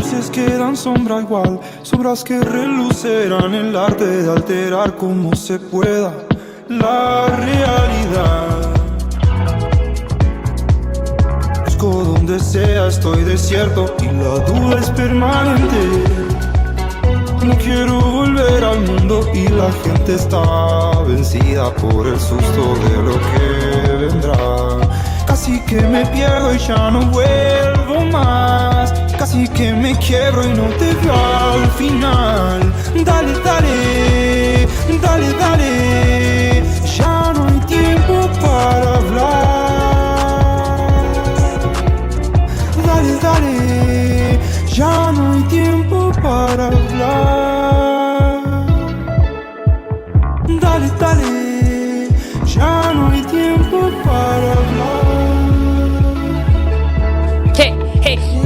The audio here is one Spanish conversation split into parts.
luces quedan sombra igual, sombras que relucerán el arte de alterar como se pueda la realidad. Busco donde sea, estoy desierto y la duda es permanente. No quiero volver al mundo y la gente está vencida por el susto de lo que vendrá. Casi que me pierdo y ya no vuelvo más. Casi que me quiebro y no te veo al final. Dale, dale, dale, dale. Ya no hay tiempo para hablar. Dale, dale. Ya no hay tiempo para hablar. Dale, dale. Ya no hay tiempo para hablar.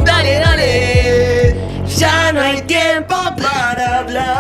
Dale, dale. Ya no hay tiempo para hablar.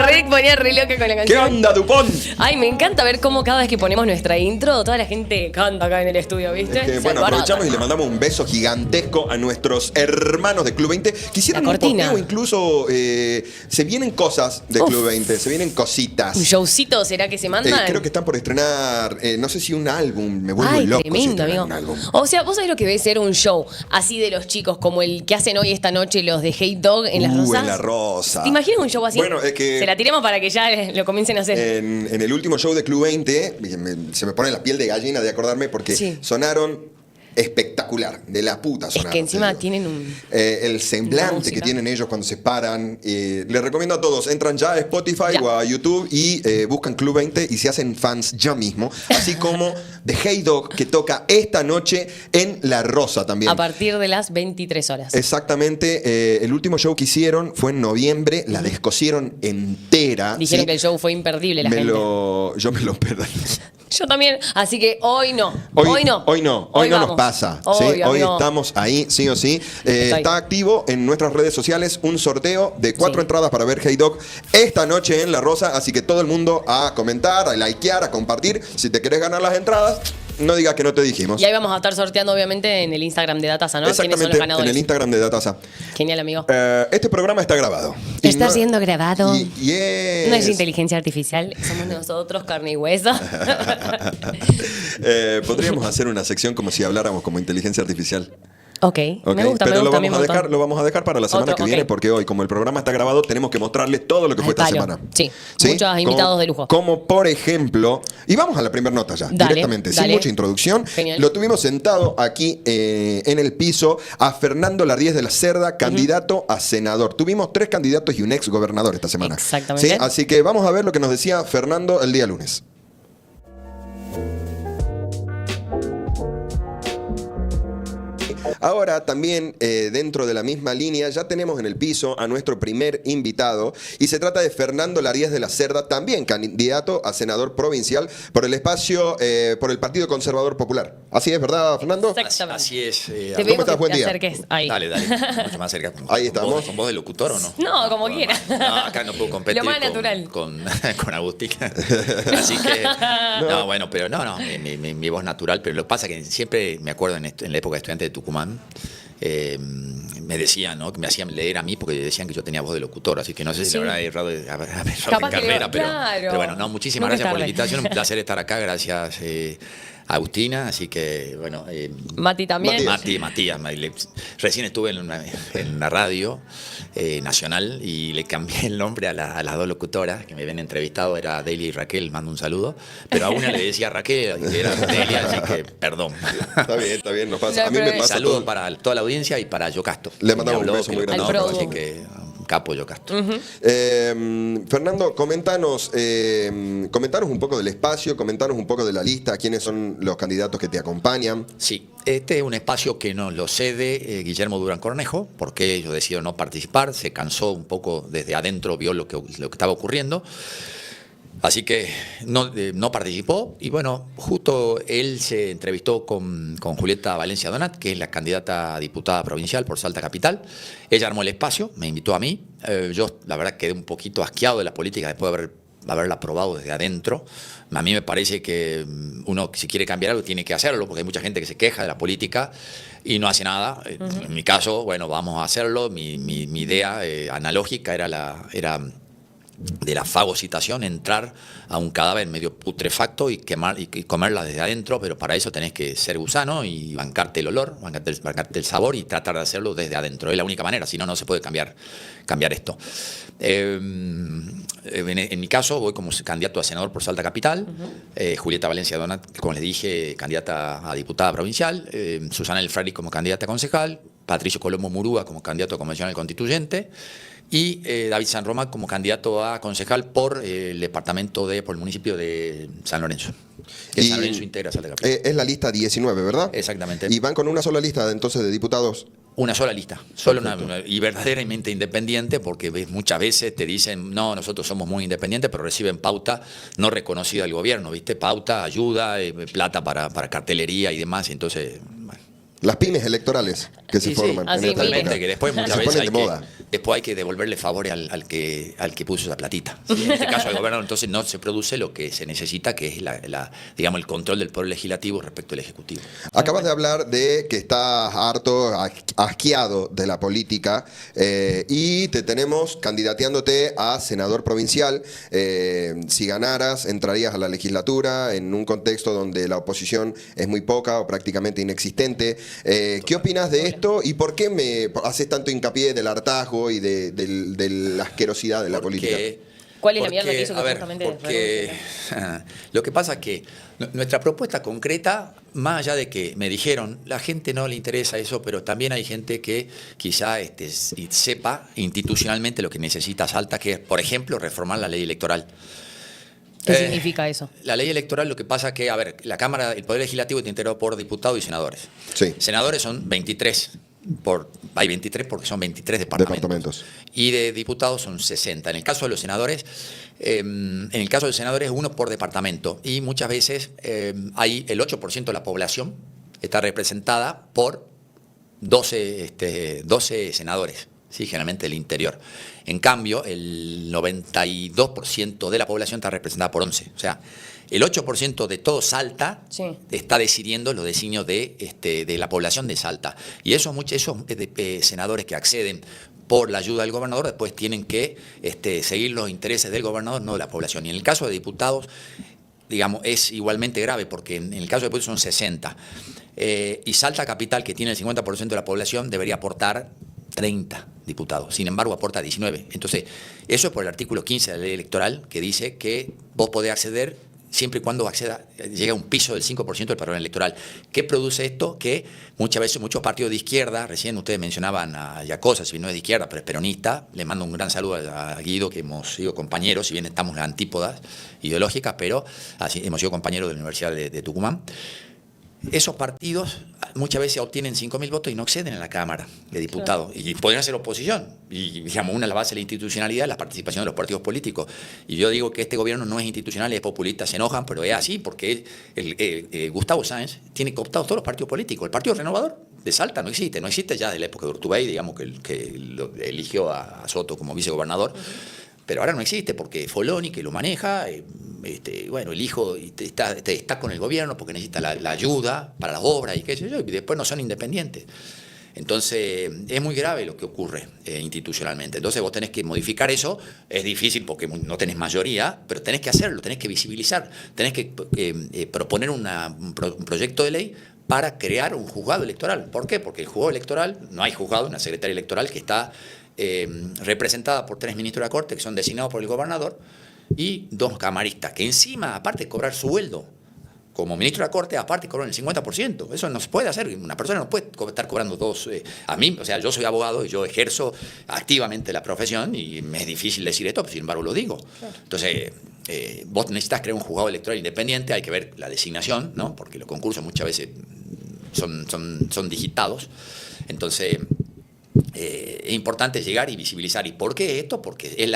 Rick ponía re loca con la canción. ¿Qué onda, Dupont? Ay, me encanta ver cómo cada vez que ponemos nuestra intro, toda la gente canta acá en el estudio, ¿viste? Es que, bueno, aprovechamos y le mandamos un beso gigantesco a nuestros hermanos de Club 20. Quisieron un posteo, incluso se vienen cosas de Club 20, se vienen cositas. ¿Un showcito será que se mandan? Creo que están por estrenar, no sé si un álbum, me vuelvo loco. Tremendo, si amigo. un álbum. O sea, vos sabés lo que debe ser un show así de los chicos, como el que hacen hoy esta noche los de Hate Dog en Las Rosas. En La Rosa. ¿Te imaginas un show así? Bueno, es que se la tiremos para que ya lo comiencen a hacer. En el último show de Club 20, se me pone la piel de gallina de acordarme porque sonaron espectacular, de la puta sonaron. Es que encima tienen el semblante que tienen ellos cuando se paran. Les recomiendo a todos, entran ya a Spotify o a YouTube y buscan Club 20 y se hacen fans ya mismo. Así como The Hey Dog, que toca esta noche en La Rosa también. A partir de las 23 horas. Exactamente. El último show que hicieron fue en noviembre. La descosieron entera. Dijeron que el show fue imperdible, la gente. Yo me lo perdí. Yo también, así que hoy no. Hoy no nos pasa. ¿sí? Hoy no. estamos ahí, sí o sí. Está activo en nuestras redes sociales un sorteo de 4 entradas para ver Hey Dog esta noche en La Rosa. Así que todo el mundo a comentar, a likear, a compartir. Si te querés ganar las entradas, no digas que no te dijimos. Y ahí vamos a estar sorteando, obviamente, en el Instagram de Datasa, ¿no? Exactamente, ¿Quiénes son los ganadores? en el Instagram de Datasa. Genial, amigo. Este programa está grabado. Está siendo grabado. No es inteligencia artificial, somos nosotros, carne y hueso. Podríamos hacer una sección como si habláramos como inteligencia artificial. Ok, me gusta, pero me gusta. lo vamos a dejar para la semana que viene, porque hoy, como el programa está grabado, tenemos que mostrarles todo lo que fue esta semana. Sí, muchos invitados de lujo. Como por ejemplo, y vamos a la primera nota ya, directamente, sin mucha introducción. Genial. Lo tuvimos sentado aquí en el piso a Fernando Lardiez de la Cerda, candidato a senador. Tuvimos 3 candidatos y un ex gobernador esta semana. Exactamente. ¿Sí? Así que vamos a ver lo que nos decía Fernando el día lunes. Ahora también dentro de la misma línea ya tenemos en el piso a nuestro primer invitado y se trata de Fernando Lardiez de la Cerda, también candidato a senador provincial por el espacio, por el Partido Conservador Popular. Así es, ¿verdad, Fernando? Así es. ¿Cómo estás? Buen día. Ahí. Dale, mucho más cerca. Ahí estamos. ¿Con voz de locutor o no? No, como quiera. No, acá no puedo competir Lo más natural. con Agustín. Así que, no, bueno, pero no, mi voz natural, pero lo que pasa es que siempre me acuerdo en la época de estudiante de Tucumán, me decían, ¿no? Que me hacían leer a mí porque decían que yo tenía voz de locutor, así que no sé si le habrá errado de carrera, pero bueno, no, muchísimas gracias por la invitación, un placer estar acá, gracias Agustina, así que bueno. Mati también. Matías. Recién estuve en la radio nacional y le cambié el nombre a las 2 locutoras que me habían entrevistado, era Delia y Raquel, mando un saludo, pero a una le decía Raquel y era Delia, así que perdón. Está bien, nos pasa. A mí me pasa. Saludos para toda la audiencia y para Yocasto. Le mandamos un beso muy grande. Así que capo Yocasto. Fernando, comentanos un poco del espacio, comentanos un poco de la lista, quiénes son los candidatos que te acompañan. Sí, este es un espacio que nos lo cede Guillermo Durán Cornejo, porque yo decido no participar, se cansó un poco desde adentro, vio lo que estaba ocurriendo. Así que no participó y bueno, justo él se entrevistó con Julieta Valencia Donat, que es la candidata a diputada provincial por Salta Capital. Ella armó el espacio, me invitó a mí. Yo la verdad quedé un poquito asqueado de la política después de haber haberla probado desde adentro. A mí me parece que uno, si quiere cambiar algo, tiene que hacerlo, porque hay mucha gente que se queja de la política y no hace nada. En mi caso, bueno, vamos a hacerlo. Mi idea analógica era de la fagocitación, entrar a un cadáver medio putrefacto y comerla desde adentro, pero para eso tenés que ser gusano y bancarte el olor, bancarte el sabor y tratar de hacerlo desde adentro. Es la única manera, si no, no se puede cambiar esto. En mi caso, voy como candidato a senador por Salta Capital, Julieta Valencia Donat, como les dije, candidata a diputada provincial, Susana El Frari como candidata a concejal, Patricio Colombo Murúa como candidato a convencional constituyente, y David San Roma como candidato a concejal por el municipio de San Lorenzo. Que San Lorenzo integra Salta Capital. Es la lista 19, ¿verdad? Exactamente. ¿Y van con una sola lista entonces de diputados? Una sola lista, y verdaderamente independiente, porque muchas veces te dicen, no, nosotros somos muy independientes, pero reciben pauta no reconocida del gobierno, ¿viste? Pauta, ayuda, plata para cartelería y demás, entonces... Bueno. Las pymes electorales que se forman. Así en esta mismo. época. Que después muchas Se veces ponen de moda. después hay que devolverle favores al que puso esa platita. ¿Sí? En este caso al gobierno entonces no se produce lo que se necesita, que es digamos, el control del poder legislativo respecto al ejecutivo. Acabas de hablar de que estás harto, asqueado de la política, y te tenemos candidateándote a senador provincial. Si ganaras, entrarías a la legislatura en un contexto donde la oposición es muy poca o prácticamente inexistente. ¿Qué opinas de esto y por qué me haces tanto hincapié del hartazgo y de la asquerosidad de la política? ¿Cuál es la mierda que hizo que a ver, justamente porque lo que pasa es que nuestra propuesta concreta, más allá de que me dijeron, la gente no le interesa eso, pero también hay gente que quizá sepa institucionalmente lo que necesita Salta, que es, por ejemplo, reformar la ley electoral. ¿Qué significa eso? La ley electoral, lo que pasa es que, a ver, la Cámara, el Poder Legislativo está integrado por diputados y senadores. Sí. Senadores son 23. Hay 23 porque son 23 departamentos. Y de diputados son 60. En el caso de los senadores, uno por departamento. Y muchas veces hay el 8% de la población está representada por 12 senadores. Sí, generalmente del interior. En cambio, el 92% de la población está representada por 11. O sea, el 8% de todo Salta está decidiendo los designios de la población de Salta. Y esos senadores que acceden por la ayuda del gobernador después tienen que seguir los intereses del gobernador, no de la población. Y en el caso de diputados, digamos, es igualmente grave, porque en el caso de diputados son 60. Y Salta Capital, que tiene el 50% de la población, debería aportar 30 diputados. Sin embargo, aporta 19. Entonces, eso es por el artículo 15 de la ley electoral, que dice que vos podés acceder siempre y cuando llegue a un piso del 5% del padrón electoral. ¿Qué produce esto? Que muchas veces muchos partidos de izquierda, recién ustedes mencionaban a Yacosa, si no es de izquierda, pero es peronista, le mando un gran saludo a Guido, que hemos sido compañeros, si bien estamos en antípodas ideológicas, pero así, hemos sido compañeros de la Universidad de Tucumán. Esos partidos muchas veces obtienen 5.000 votos y no acceden a la Cámara de Diputados. Claro. Y podrían hacer oposición. Y digamos, una de las bases de la institucionalidad es la participación de los partidos políticos. Y yo digo que este gobierno no es institucional, es populista, se enojan, pero es así, porque Gustavo Sáenz tiene cooptados todos los partidos políticos. El Partido Renovador de Salta no existe ya desde la época de Urtubey, digamos, que eligió a Soto como vicegobernador. Pero ahora no existe porque Foloni, que lo maneja, bueno, el hijo está con el gobierno porque necesita la ayuda para las obras y qué sé yo, y después no son independientes. Entonces, es muy grave lo que ocurre institucionalmente. Entonces, vos tenés que modificar eso. Es difícil porque no tenés mayoría, pero tenés que hacerlo, tenés que visibilizar, tenés que proponer un proyecto de ley para crear un juzgado electoral. ¿Por qué? Porque el juzgado electoral, no hay juzgado, una secretaria electoral que está representada por 3 ministros de la Corte que son designados por el gobernador y 2 camaristas que encima, aparte de cobrar sueldo como ministro de la Corte, aparte cobran el 50%. Eso no se puede hacer. Una persona no puede estar cobrando 2. A mí, o sea, yo soy abogado y yo ejerzo activamente la profesión y me es difícil decir esto, pero sin embargo lo digo. Claro. Entonces, vos necesitas crear un juzgado electoral independiente, hay que ver la designación, ¿no? Porque los concursos muchas veces son digitados. Entonces, es importante llegar y visibilizar. ¿Y por qué esto? Porque es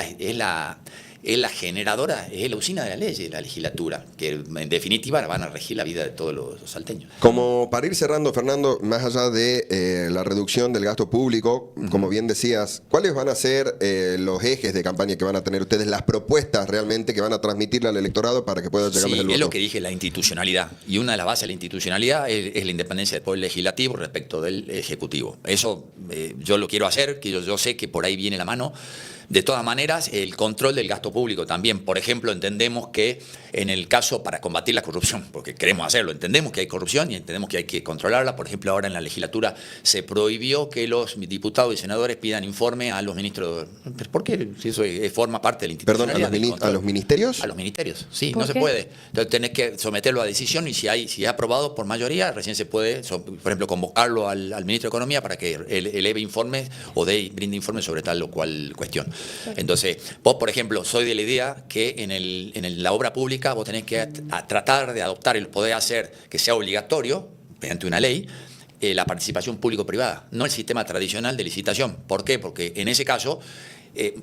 es la generadora, es la usina de la ley, la legislatura, que en definitiva van a regir la vida de todos los salteños. Como para ir cerrando, Fernando, más allá de la reducción del gasto público, como bien decías, ¿cuáles van a ser los ejes de campaña que van a tener ustedes, las propuestas realmente que van a transmitirle al electorado para que pueda llegarles el voto? Es lo que dije, la institucionalidad. Y una de las bases de la institucionalidad es la independencia del poder legislativo respecto del ejecutivo. Eso yo lo quiero hacer, que yo sé que por ahí viene la mano. De todas maneras, el control del gasto público también. Por ejemplo, entendemos que en el caso para combatir la corrupción, porque queremos hacerlo, entendemos que hay corrupción y entendemos que hay que controlarla. Por ejemplo, ahora en la legislatura se prohibió que los diputados y senadores pidan informe a los ministros. ¿Por qué? Si eso forma parte de la institucionalidad. Perdón, ¿a los ministerios? A los ministerios, sí, ¿Por no qué? se puede. Entonces tenés que someterlo a decisión y si es aprobado por mayoría, recién se puede, por ejemplo, convocarlo al ministro de Economía para que eleve informes o brinde informes sobre tal o cual cuestión. Entonces, vos, por ejemplo, soy de la idea que en la obra pública vos tenés que tratar de adoptar y poder hacer que sea obligatorio, mediante una ley, la participación público-privada, no el sistema tradicional de licitación. ¿Por qué? Porque en ese caso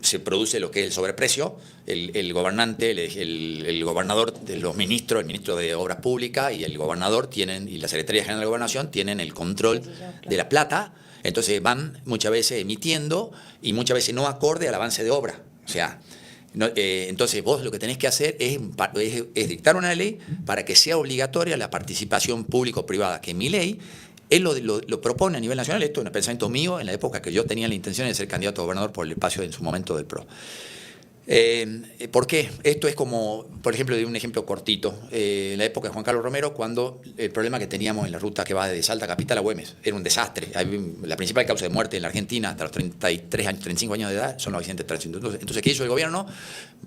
se produce lo que es el sobreprecio, el gobernante, el gobernador, los ministros, el ministro de Obras Públicas y el gobernador y la Secretaría General de Gobernación tienen el control de la plata. Entonces van muchas veces emitiendo y muchas veces no acorde al avance de obra. O sea, entonces vos lo que tenés que hacer es dictar una ley para que sea obligatoria la participación público-privada, que mi ley él lo propone a nivel nacional. Esto es un pensamiento mío en la época que yo tenía la intención de ser candidato a gobernador por el espacio en su momento del PRO. ¿Por qué? Esto es como, por ejemplo, de un ejemplo cortito. En la época de Juan Carlos Romero, cuando el problema que teníamos en la ruta que va de Salta Capital a Güemes era un desastre. La principal causa de muerte en la Argentina hasta los 33 años, 35 años de edad son los accidentes de tránsito. Entonces, ¿qué hizo el gobierno?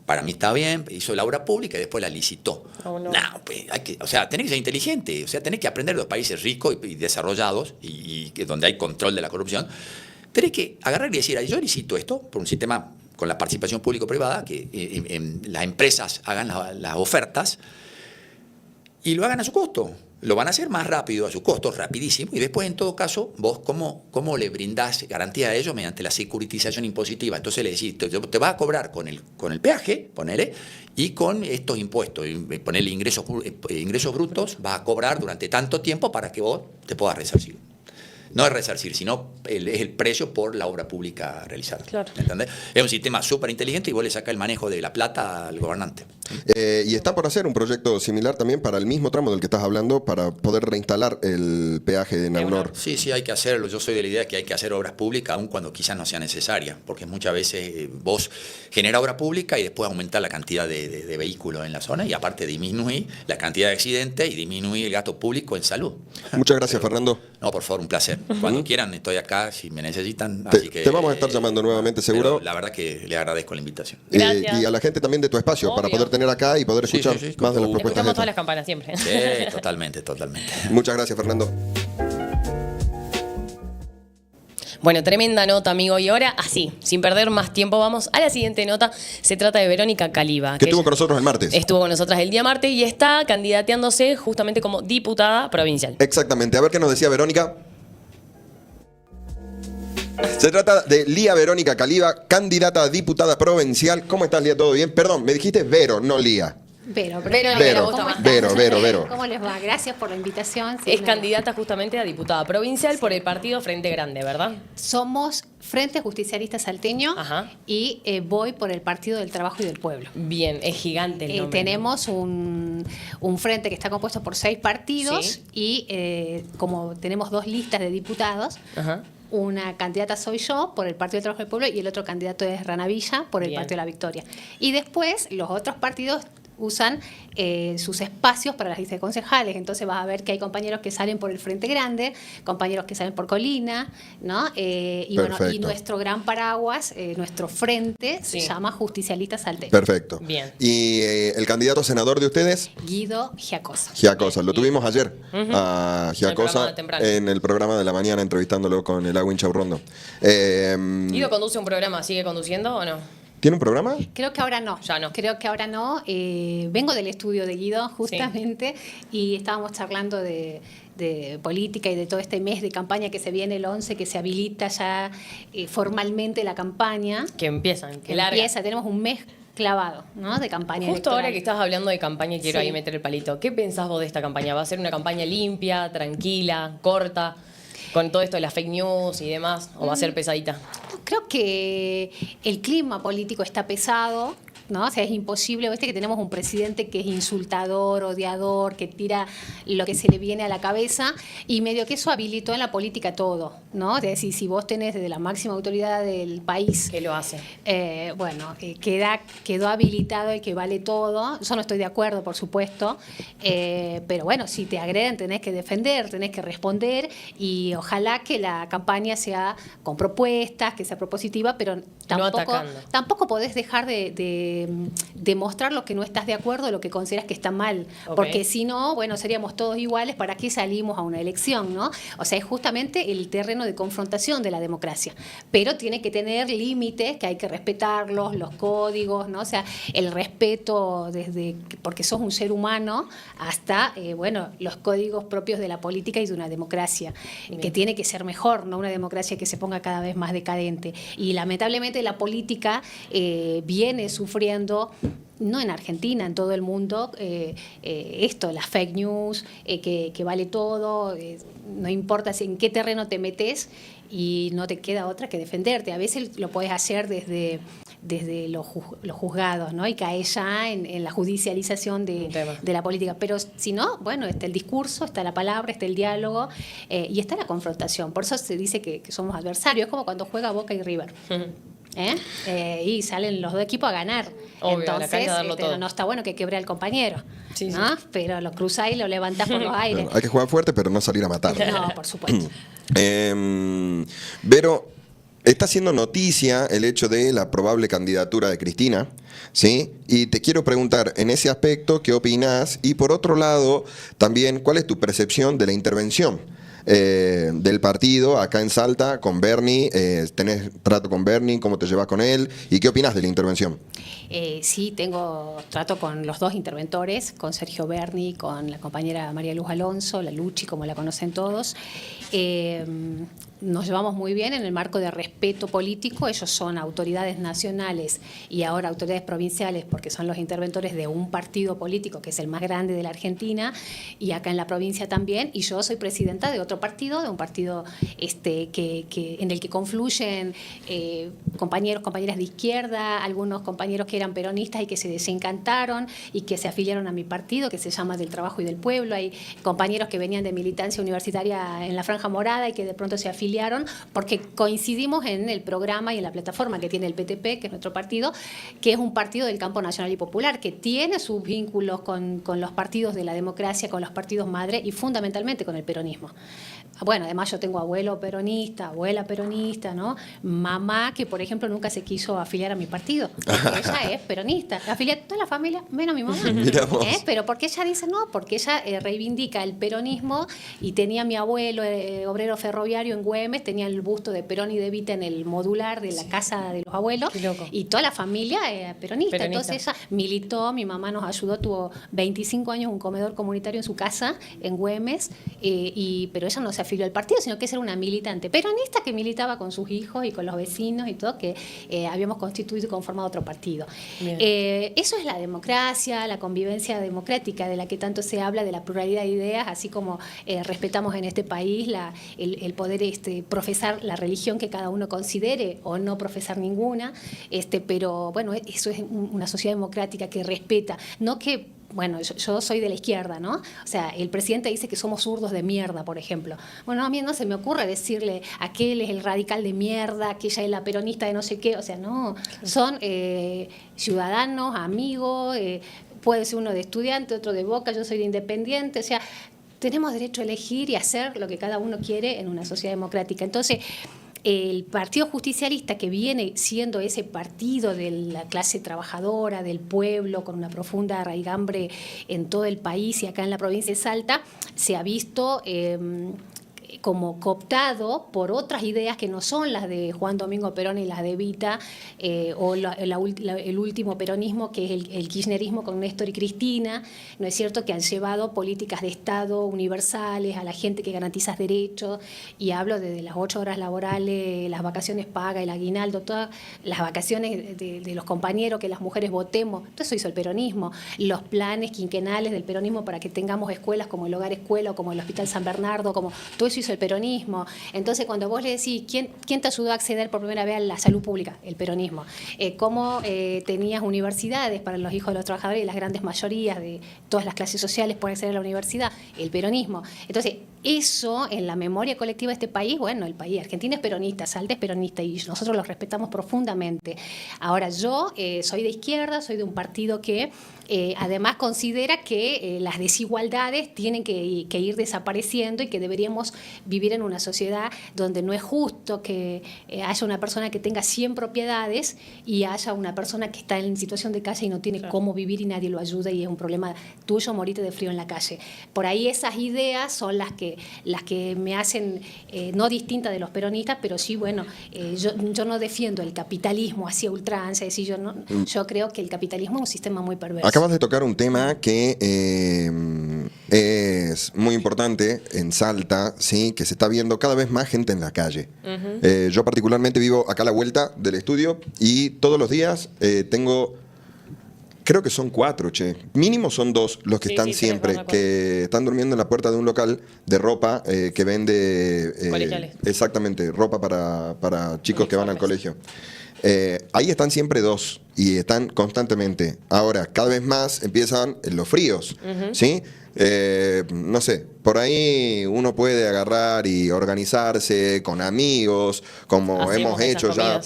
Para mí está bien, hizo la obra pública y después la licitó. Oh, no. Pues o sea, tenés que ser inteligente, o sea, tenés que aprender de los países ricos y desarrollados y donde hay control de la corrupción. Tenés que agarrar y decir, yo licito esto por un sistema con la participación público-privada, que las empresas hagan las ofertas y lo hagan a su costo. Lo van a hacer más rápido, a su costo, rapidísimo, y después, en todo caso, vos cómo le brindás garantía a ellos mediante la securitización impositiva. Entonces le decís, te vas a cobrar con el peaje, ponele, y con estos impuestos, ponele ingresos brutos, vas a cobrar durante tanto tiempo para que vos te puedas resarcir. No es resarcir, sino es el precio por la obra pública realizada. Claro. ¿Entendés? Es un sistema súper inteligente y vos le sacás el manejo de la plata al gobernante. Y está por hacer un proyecto similar también para el mismo tramo del que estás hablando, para poder reinstalar el peaje de Naunor. Sí, hay que hacerlo. Yo soy de la idea que hay que hacer obras públicas, aun cuando quizás no sea necesaria, porque muchas veces vos generás obra pública y después aumentás la cantidad de vehículos en la zona y aparte disminuís la cantidad de accidentes y disminuís el gasto público en salud. Muchas gracias, Fernando. No, por favor, un placer. Cuando quieran, estoy acá si me necesitan. Así que, te vamos a estar llamando nuevamente, seguro. La verdad que le agradezco la invitación. Gracias. Y a la gente también de tu espacio, para Obvio. poder tener acá y poder escuchar sí, más de las con propuestas. Escuchamos todas estas. las campanas siempre. Sí, totalmente. Muchas gracias, Fernando. Bueno, tremenda nota, amigo. Y ahora, así, sin perder más tiempo, vamos a la siguiente nota. Se trata de Verónica Caliba. Que estuvo con nosotros el martes. Estuvo con nosotras el día martes y está candidateándose justamente como diputada provincial. Exactamente. A ver qué nos decía Verónica. Se trata de Lía Verónica Caliba, candidata a diputada provincial. ¿Cómo estás, Lía? ¿Todo bien? Perdón, me dijiste Vero, no Lía. Vero, Vero, ¿cómo están? Vero. ¿Cómo les va? Gracias por la invitación. Sí, Es candidata justamente a diputada provincial por el partido Frente Grande, ¿verdad? Somos Frente Justicialista Salteño. Ajá. Y voy por el Partido del Trabajo y del Pueblo. Bien, es gigante el nombre. Tenemos un frente que está compuesto por 6 partidos Sí. y como tenemos 2 listas de diputados, Ajá. una candidata soy yo por el Partido del Trabajo y del Pueblo y el otro candidato es Rana Villa por el Bien. Partido de la Victoria. Y después los otros partidos usan sus espacios para las listas de concejales. Entonces vas a ver que hay compañeros que salen por el Frente Grande, compañeros que salen por Colina, ¿no? Y Perfecto. nuestro gran paraguas, nuestro frente, Sí. se llama Justicialista Salteño. Perfecto. Bien. ¿Y el candidato senador de ustedes? Guido Giacosa. Giacosa. Lo tuvimos ayer a programa Giacosa temprano. en el programa de la mañana entrevistándolo con el Agüin Chaurrondo. ¿Guido conduce un programa? ¿Sigue conduciendo o no? ¿Tiene un programa? Creo que ahora no. Ya no. Creo que ahora no. Vengo del estudio de Guido, justamente, y estábamos charlando de política y de todo este mes de campaña que se viene el 11, que se habilita ya formalmente la campaña. Que empiezan, que Que larga. empieza, tenemos un mes clavado, ¿no? De campaña Justo electoral. ahora que estás hablando de campaña, quiero Sí. ahí meter el palito. ¿Qué pensás vos de esta campaña? ¿Va a ser una campaña limpia, tranquila, corta, con todo esto de las fake news y demás? ¿O va a ser pesadita? Creo que el clima político está pesado, ¿no? O sea, es imposible, viste que tenemos un presidente que es insultador, odiador, que tira lo que se le viene a la cabeza, y medio que eso habilitó en la política todo, ¿no? Es decir, si vos tenés desde la máxima autoridad del país, ¿Qué lo hace? quedó habilitado el que vale todo. Yo no estoy de acuerdo, por supuesto, pero bueno, si te agreden tenés que defender, tenés que responder, y ojalá que la campaña sea con propuestas, que sea propositiva, pero atacando. tampoco podés dejar de demostrar lo que no estás de acuerdo, lo que consideras que está mal, Ok. porque si no, bueno, seríamos todos iguales, ¿para qué salimos a una elección, no? O sea, es justamente el terreno de confrontación de la democracia, pero tiene que tener límites, que hay que respetarlos, los códigos, ¿no? O sea, el respeto porque sos un ser humano, hasta, bueno, los códigos propios de la política y de una democracia, que tiene que ser mejor, no una democracia que se ponga cada vez más decadente. Y lamentablemente la política viene sufriendo, no en Argentina, en todo el mundo, las fake news, que vale todo, no importa en qué terreno te metes, y no te queda otra que defenderte. A veces lo podés hacer desde los juzgados, ¿no? Y cae ya en la judicialización de la política. Pero si no, bueno, está el discurso, está la palabra, está el diálogo, y está la confrontación. Por eso se dice que somos adversarios. Es como cuando juega Boca y River. Y salen los dos equipos a ganar. Obvio, a la cancha a darlo todo. No está bueno que quebre al compañero, Sí, ¿no? Pero lo cruzáis y lo levantás por los aires. Bueno, hay que jugar fuerte, pero no salir a matar. No, por supuesto. Vero, está haciendo noticia el hecho de la probable candidatura de Cristina, ¿sí? Y te quiero preguntar, en ese aspecto, ¿qué opinás? Y por otro lado, también, ¿cuál es tu percepción de la intervención del partido acá en Salta con Bernie? ¿Tenés trato con Bernie? ¿Cómo te llevas con él? ¿Y qué opinás de la intervención? Sí, tengo trato con los dos interventores, con Sergio Berni, con la compañera María Luz Alonso, la Luchi, como la conocen todos. Nos llevamos muy bien en el marco de respeto político. Ellos son autoridades nacionales y ahora autoridades provinciales, porque son los interventores de un partido político que es el más grande de la Argentina, y acá en la provincia también. Y yo soy presidenta de otro partido, de un partido en el que confluyen compañeros, compañeras de izquierda, algunos compañeros que eran peronistas y que se desencantaron y que se afiliaron a mi partido, que se llama Del Trabajo y del Pueblo. Hay compañeros que venían de militancia universitaria en la Franja Morada y que de pronto se afiliaron porque coincidimos en el programa y en la plataforma que tiene el PTP, que es nuestro partido, que es un partido del campo nacional y popular, que tiene sus vínculos con los partidos de la democracia, con los partidos madre y fundamentalmente con el peronismo. Bueno, además yo tengo abuelo peronista, abuela peronista, ¿no? Mamá que, por ejemplo, nunca se quiso afiliar a mi partido, porque ella es peronista. Afilia a toda la familia, menos mi mamá. Mirá vos. Pero porque ella dice no, porque ella reivindica el peronismo, y tenía mi abuelo, obrero ferroviario en Güemes, tenía el busto de Perón y de Evita en el modular de la casa de los abuelos, Qué loco. y toda la familia peronista. Peronista. Entonces ella militó, mi mamá nos ayudó, tuvo 25 años un comedor comunitario en su casa, en Güemes, pero ella no se afilió al partido, sino que ella era una militante peronista que militaba con sus hijos y con los vecinos y todo, que habíamos constituido y conformado otro partido. Eso es la democracia, la convivencia democrática de la que tanto se habla, de la pluralidad de ideas, así como respetamos en este país el poder profesar la religión que cada uno considere o no profesar ninguna, pero bueno, eso es una sociedad democrática que respeta, no que... Bueno, yo soy de la izquierda, ¿no? O sea, el presidente dice que somos zurdos de mierda, por ejemplo. Bueno, a mí no se me ocurre decirle aquel es el radical de mierda, aquella es la peronista de no sé qué. O sea, no, son ciudadanos, amigos, puede ser uno de estudiante, otro de Boca, yo soy de Independiente. O sea, tenemos derecho a elegir y hacer lo que cada uno quiere en una sociedad democrática. Entonces, el Partido Justicialista, que viene siendo ese partido de la clase trabajadora, del pueblo, con una profunda raigambre en todo el país y acá en la provincia de Salta, se ha visto como cooptado por otras ideas que no son las de Juan Domingo Perón y las de Evita, o el último peronismo, que es el kirchnerismo con Néstor y Cristina, ¿no es cierto?, que han llevado políticas de Estado universales a la gente, que garantizas derechos, y hablo desde las 8 horas laborales, las vacaciones pagas, el aguinaldo, todas las vacaciones de los compañeros, que las mujeres votemos, todo eso hizo el peronismo, los planes quinquenales del peronismo para que tengamos escuelas como el Hogar Escuela o como el Hospital San Bernardo, como todo eso hizo el peronismo. Entonces, cuando vos le decís, ¿quién te ayudó a acceder por primera vez a la salud pública? El peronismo. ¿Cómo tenías universidades para los hijos de los trabajadores y las grandes mayorías de todas las clases sociales por acceder a la universidad? El peronismo. Entonces, eso en la memoria colectiva de este país, bueno, el país Argentina es peronista, Salta es peronista y nosotros los respetamos profundamente. Ahora, yo soy de izquierda, soy de un partido que además considera que las desigualdades tienen que ir desapareciendo y que deberíamos vivir en una sociedad donde no es justo que haya una persona que tenga 100 propiedades y haya una persona que está en situación de calle y no tiene cómo vivir y nadie lo ayuda y es un problema tuyo morirte de frío en la calle. Por ahí esas ideas son las que me hacen no distinta de los peronistas, pero sí, bueno, yo no defiendo el capitalismo hacia ultranza, es decir, yo creo que el capitalismo es un sistema muy perverso. Acabas de tocar un tema que es muy importante en Salta, ¿sí? Que se está viendo cada vez más gente en la calle. Yo particularmente vivo acá a la vuelta del estudio y todos los días tengo... Creo que son 4, mínimo son 2 los que están siempre, que están durmiendo en la puerta de un local de ropa que vende... colegiales. Exactamente, ropa para chicos que van al colegio. Ahí están siempre 2 y están constantemente. Ahora, cada vez más empiezan los fríos, ¿sí? No sé, por ahí uno puede agarrar y organizarse con amigos, como hemos hecho ya.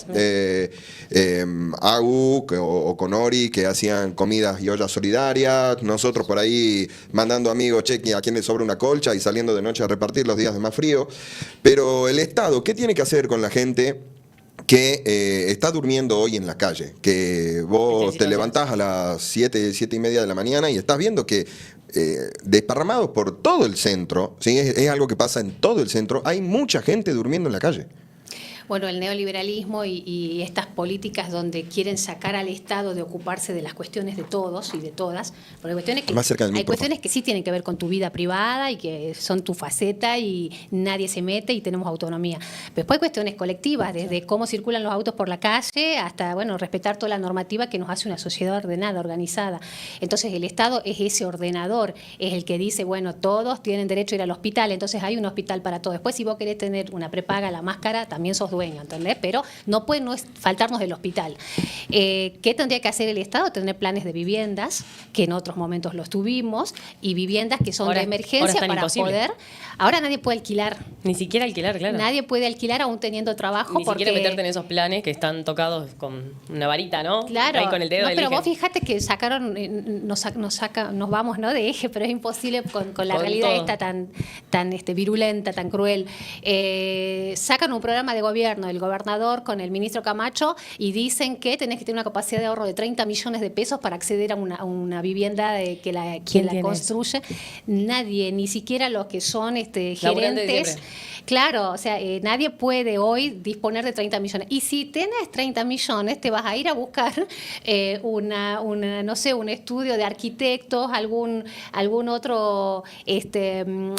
Agu o con Ori, que hacían comidas y ollas solidarias. Nosotros por ahí mandando amigos, a quien le sobra una colcha y saliendo de noche a repartir los días de más frío. Pero el Estado, ¿qué tiene que hacer con la gente que está durmiendo hoy en la calle? Que vos te levantás a las 7 y media de la mañana y estás viendo que desparramados por todo el centro, ¿sí? Es algo que pasa en todo el centro, hay mucha gente durmiendo en la calle. Bueno, el neoliberalismo y estas políticas donde quieren sacar al Estado de ocuparse de las cuestiones de todos y de todas, porque hay cuestiones que sí tienen que ver con tu vida privada y que son tu faceta y nadie se mete y tenemos autonomía. Pero después hay cuestiones colectivas, desde cómo circulan los autos por la calle hasta, bueno, respetar toda la normativa que nos hace una sociedad ordenada, organizada. Entonces el Estado es ese ordenador, es el que dice, bueno, todos tienen derecho a ir al hospital, entonces hay un hospital para todos. Después, si vos querés tener una prepaga, la máscara, también sos dueño, ¿entendés? Pero no puede faltarnos del hospital. ¿Qué tendría que hacer el Estado? Tener planes de viviendas, que en otros momentos los tuvimos, y viviendas que son de emergencia para imposible poder. Ahora nadie puede alquilar. Ni siquiera alquilar, claro. Nadie puede alquilar aún teniendo trabajo. Ni siquiera meterte en esos planes que están tocados con una varita, ¿no? Claro. Ahí con el dedo. No, pero vos fíjate que sacaron, nos vamos, ¿no?, de eje, pero es imposible con la realidad todo esta tan virulenta, tan cruel. Sacan un programa de gobierno, el gobernador con el ministro Camacho, y dicen que tenés que tener una capacidad de ahorro de 30 millones de pesos para acceder a una vivienda de quien la construye. Eso? Nadie, ni siquiera los que son gerentes. Claro, o sea, nadie puede hoy disponer de 30 millones. Y si tenés 30 millones, te vas a ir a buscar no sé, un estudio de arquitectos, algún otro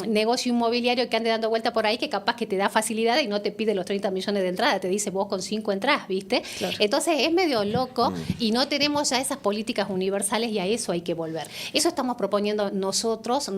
negocio inmobiliario que ande dando vuelta por ahí, que capaz que te da facilidad y no te pide los 30 millones de entrada, te dice vos con 5 entrás, ¿viste? Claro. Entonces es medio loco y no tenemos ya esas políticas universales y a eso hay que volver. Eso estamos proponiendo nosotras,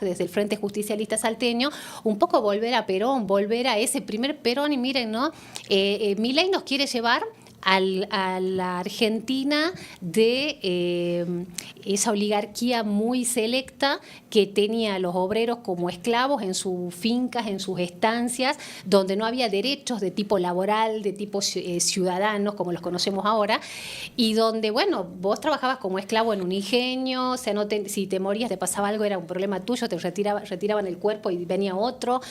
desde el Frente Justicialista Salteño, un poco volver a Perón, volver a ese primer Perón, y miren, ¿no? Milei nos quiere llevar a la Argentina de esa oligarquía muy selecta que tenía a los obreros como esclavos en sus fincas, en sus estancias, donde no había derechos de tipo laboral, de tipo ciudadanos, como los conocemos ahora, y donde, bueno, vos trabajabas como esclavo en un ingenio, o sea, si te morías, te pasaba algo, era un problema tuyo, te retiraban el cuerpo y venía otro.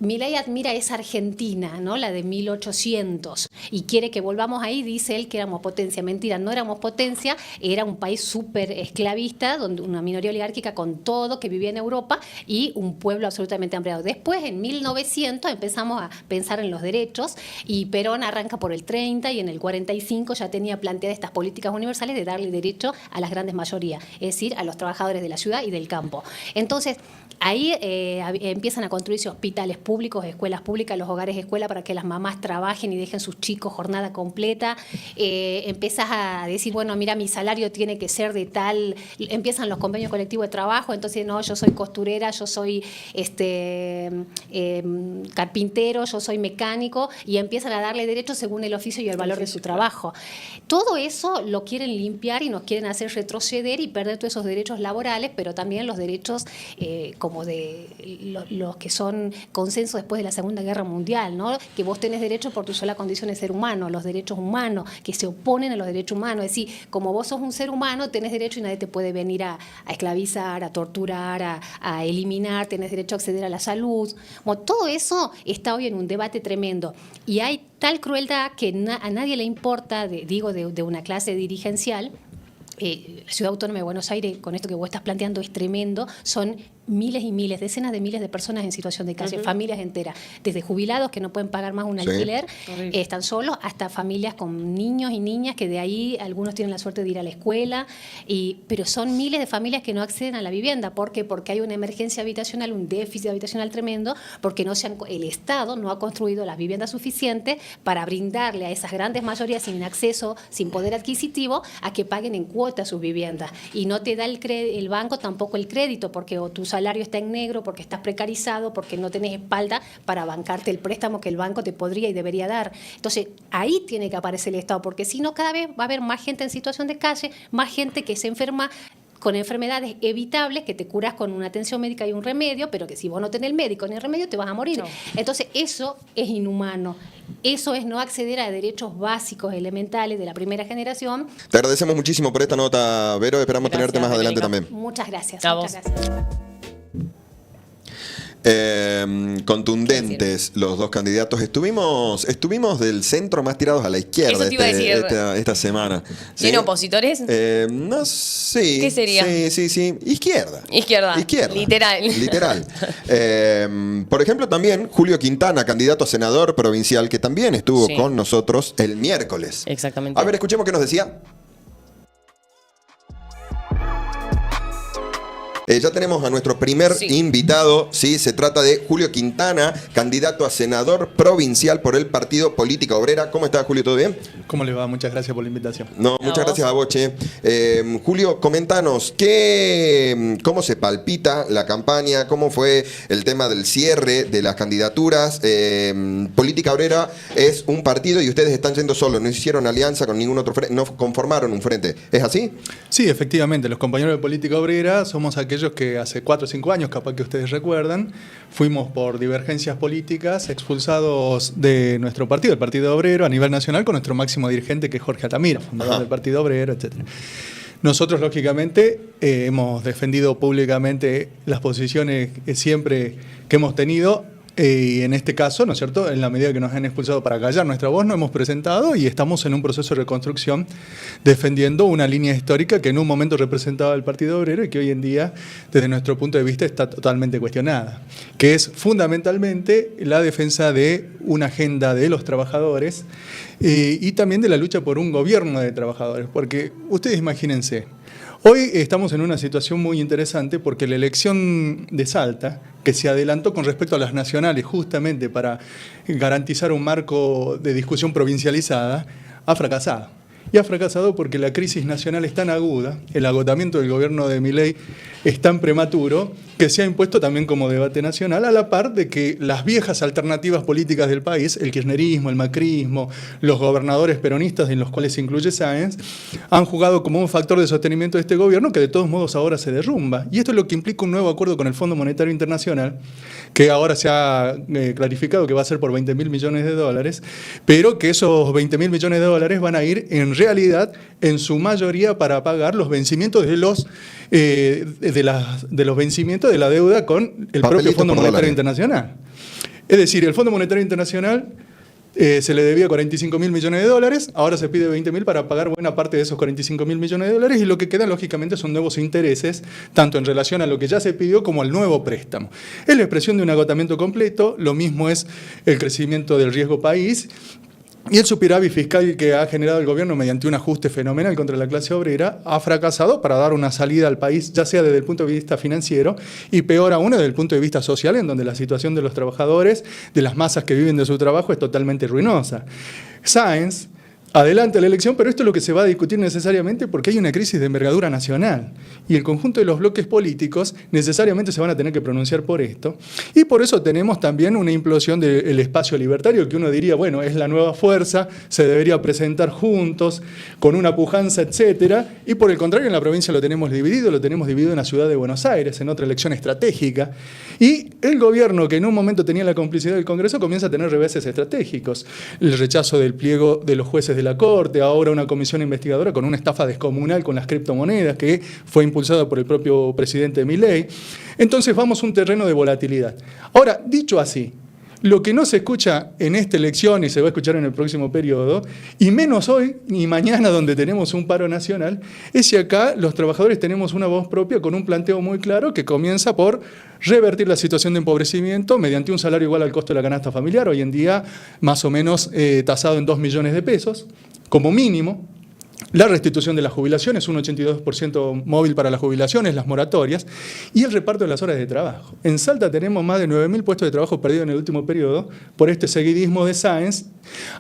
Milei admira esa Argentina, ¿no? La de 1800, y quiere que volvamos ahí. Dice él que éramos potencia. Mentira, no éramos potencia, era un país súper esclavista, donde una minoría oligárquica con todo, que vivía en Europa, y un pueblo absolutamente hambriado. Después, en 1900, empezamos a pensar en los derechos, y Perón arranca por el 30, y en el 45 ya tenía planteadas estas políticas universales de darle derecho a las grandes mayorías, es decir, a los trabajadores de la ciudad y del campo. Entonces, ahí empiezan a construirse hospitales públicos, escuelas públicas, los hogares escuela para que las mamás trabajen y dejen sus chicos jornada completa. Empiezas a decir, bueno, mira, mi salario tiene que ser de tal. Empiezan los convenios colectivos de trabajo, entonces no, yo soy costurera, yo soy carpintero, yo soy mecánico, y empiezan a darle derechos según el oficio y el valor de su trabajo. Todo eso lo quieren limpiar y nos quieren hacer retroceder y perder todos esos derechos laborales, pero también los derechos como de los que son consenso después de la Segunda Guerra Mundial, ¿no? Que vos tenés derechos por tu sola condición de ser humano, los derechos humanos, que se oponen a los derechos humanos. Es decir, como vos sos un ser humano, tenés derecho y nadie te puede venir a esclavizar, a torturar, a eliminar, tenés derecho a acceder a la salud. Bueno, todo eso está hoy en un debate tremendo. Y hay tal crueldad que a nadie le importa, de una clase dirigencial. La Ciudad Autónoma de Buenos Aires, con esto que vos estás planteando, es tremendo. Son miles y miles, decenas de miles de personas en situación de calle, familias enteras, desde jubilados que no pueden pagar más un alquiler, están solos, hasta familias con niños y niñas que de ahí algunos tienen la suerte de ir a la escuela, pero son miles de familias que no acceden a la vivienda. ¿Por qué? Porque hay una emergencia habitacional, un déficit habitacional tremendo, porque el Estado no ha construido las viviendas suficientes para brindarle a esas grandes mayorías sin acceso, sin poder adquisitivo, a que paguen en cuotas sus viviendas. Y no te da el banco tampoco el crédito, porque o tu salario está en negro, porque estás precarizado, porque no tenés espalda para bancarte el préstamo que el banco te podría y debería dar. Entonces, ahí tiene que aparecer el Estado, porque si no, cada vez va a haber más gente en situación de calle, más gente que se enferma con enfermedades evitables, que te curas con una atención médica y un remedio, pero que si vos no tenés el médico ni el remedio, te vas a morir. No. Entonces, eso es inhumano. Eso es no acceder a derechos básicos, elementales de la primera generación. Te agradecemos muchísimo por esta nota, Vero. Esperamos tenerte más adelante también. Muchas gracias. Muchas gracias. Contundentes los dos candidatos. Estuvimos del centro más tirados a la izquierda. Eso te iba a decir. Esta semana. ¿Tiene opositores? No sé. ¿Qué sería? Sí. Izquierda. Literal. Por ejemplo, también Julio Quintana, candidato a senador provincial, que también estuvo con nosotros el miércoles. Exactamente. A ver, escuchemos qué nos decía. Ya tenemos a nuestro primer invitado, ¿sí? Se trata de Julio Quintana, candidato a senador provincial por el Partido Política Obrera. ¿Cómo está, Julio? ¿Todo bien? ¿Cómo le va? Muchas gracias por la invitación. No, muchas gracias a vos, che. Julio, comentanos, ¿cómo se palpita la campaña? ¿Cómo fue el tema del cierre de las candidaturas? Política Obrera es un partido y ustedes están yendo solos, no hicieron alianza con ningún otro frente, no conformaron un frente. ¿Es así? Sí, efectivamente. Los compañeros de Política Obrera somos aquellos que hace 4 o 5 años, capaz que ustedes recuerdan, fuimos por divergencias políticas expulsados de nuestro partido, el Partido Obrero, a nivel nacional, con nuestro máximo dirigente, que es Jorge Altamira, fundador del Partido Obrero, etc. Nosotros, lógicamente, hemos defendido públicamente las posiciones siempre que hemos tenido. Y en este caso, ¿no es cierto?, en la medida que nos han expulsado para callar nuestra voz, nos hemos presentado y estamos en un proceso de reconstrucción defendiendo una línea histórica que en un momento representaba el Partido Obrero y que hoy en día, desde nuestro punto de vista, está totalmente cuestionada, que es fundamentalmente la defensa de una agenda de los trabajadores y también de la lucha por un gobierno de trabajadores, porque ustedes imagínense, hoy estamos en una situación muy interesante porque la elección de Salta, que se adelantó con respecto a las nacionales justamente para garantizar un marco de discusión provincializada, ha fracasado. Y ha fracasado porque la crisis nacional es tan aguda, el agotamiento del gobierno de Milei es tan prematuro, que se ha impuesto también como debate nacional, a la par de que las viejas alternativas políticas del país, el kirchnerismo, el macrismo, los gobernadores peronistas, en los cuales se incluye Sáenz, han jugado como un factor de sostenimiento de este gobierno que de todos modos ahora se derrumba. Y esto es lo que implica un nuevo acuerdo con el Fondo Monetario Internacional, que ahora se ha clarificado que va a ser por $20.000 millones, pero que esos $20.000 millones van a ir en realidad en su mayoría para pagar los vencimientos de los vencimientos de la deuda con el propio Fondo Monetario Internacional. Es decir, el Fondo Monetario Internacional se le debía 45.000 millones de dólares, ahora se pide 20.000 para pagar buena parte de esos 45.000 millones de dólares y lo que queda lógicamente son nuevos intereses, tanto en relación a lo que ya se pidió como al nuevo préstamo. Es la expresión de un agotamiento completo, lo mismo es el crecimiento del riesgo país y el superávit fiscal que ha generado el gobierno mediante un ajuste fenomenal contra la clase obrera ha fracasado para dar una salida al país, ya sea desde el punto de vista financiero y peor aún desde el punto de vista social, en donde la situación de los trabajadores, de las masas que viven de su trabajo, es totalmente ruinosa. Sáenz adelanta la elección, pero esto es lo que se va a discutir necesariamente porque hay una crisis de envergadura nacional y el conjunto de los bloques políticos necesariamente se van a tener que pronunciar por esto y por eso tenemos también una implosión del espacio libertario que uno diría, bueno, es la nueva fuerza, se debería presentar juntos, con una pujanza, etcétera, y por el contrario en la provincia lo tenemos dividido en la ciudad de Buenos Aires, en otra elección estratégica, y el gobierno que en un momento tenía la complicidad del Congreso comienza a tener reveses estratégicos, el rechazo del pliego de los jueces de la Corte, ahora una comisión investigadora con una estafa descomunal con las criptomonedas que fue impulsada por el propio presidente Milei. Entonces vamos a un terreno de volatilidad. Ahora, dicho así, lo que no se escucha en esta elección y se va a escuchar en el próximo periodo, y menos hoy ni mañana donde tenemos un paro nacional, es si acá los trabajadores tenemos una voz propia con un planteo muy claro que comienza por revertir la situación de empobrecimiento mediante un salario igual al costo de la canasta familiar, hoy en día más o menos tasado en 2 millones de pesos, como mínimo. La restitución de las jubilaciones, un 82% móvil para las jubilaciones, las moratorias, y el reparto de las horas de trabajo. En Salta tenemos más de 9.000 puestos de trabajo perdidos en el último periodo por este seguidismo de Sáenz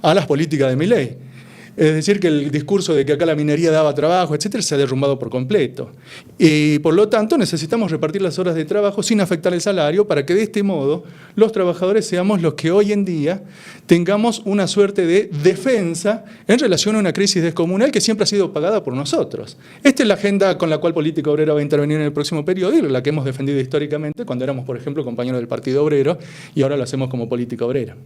a las políticas de Milei. Es decir, que el discurso de que acá la minería daba trabajo, etcétera, se ha derrumbado por completo. Y por lo tanto necesitamos repartir las horas de trabajo sin afectar el salario para que de este modo los trabajadores seamos los que hoy en día tengamos una suerte de defensa en relación a una crisis descomunal que siempre ha sido pagada por nosotros. Esta es la agenda con la cual Política Obrera va a intervenir en el próximo periodo y la que hemos defendido históricamente cuando éramos, por ejemplo, compañeros del Partido Obrero y ahora lo hacemos como Política Obrera.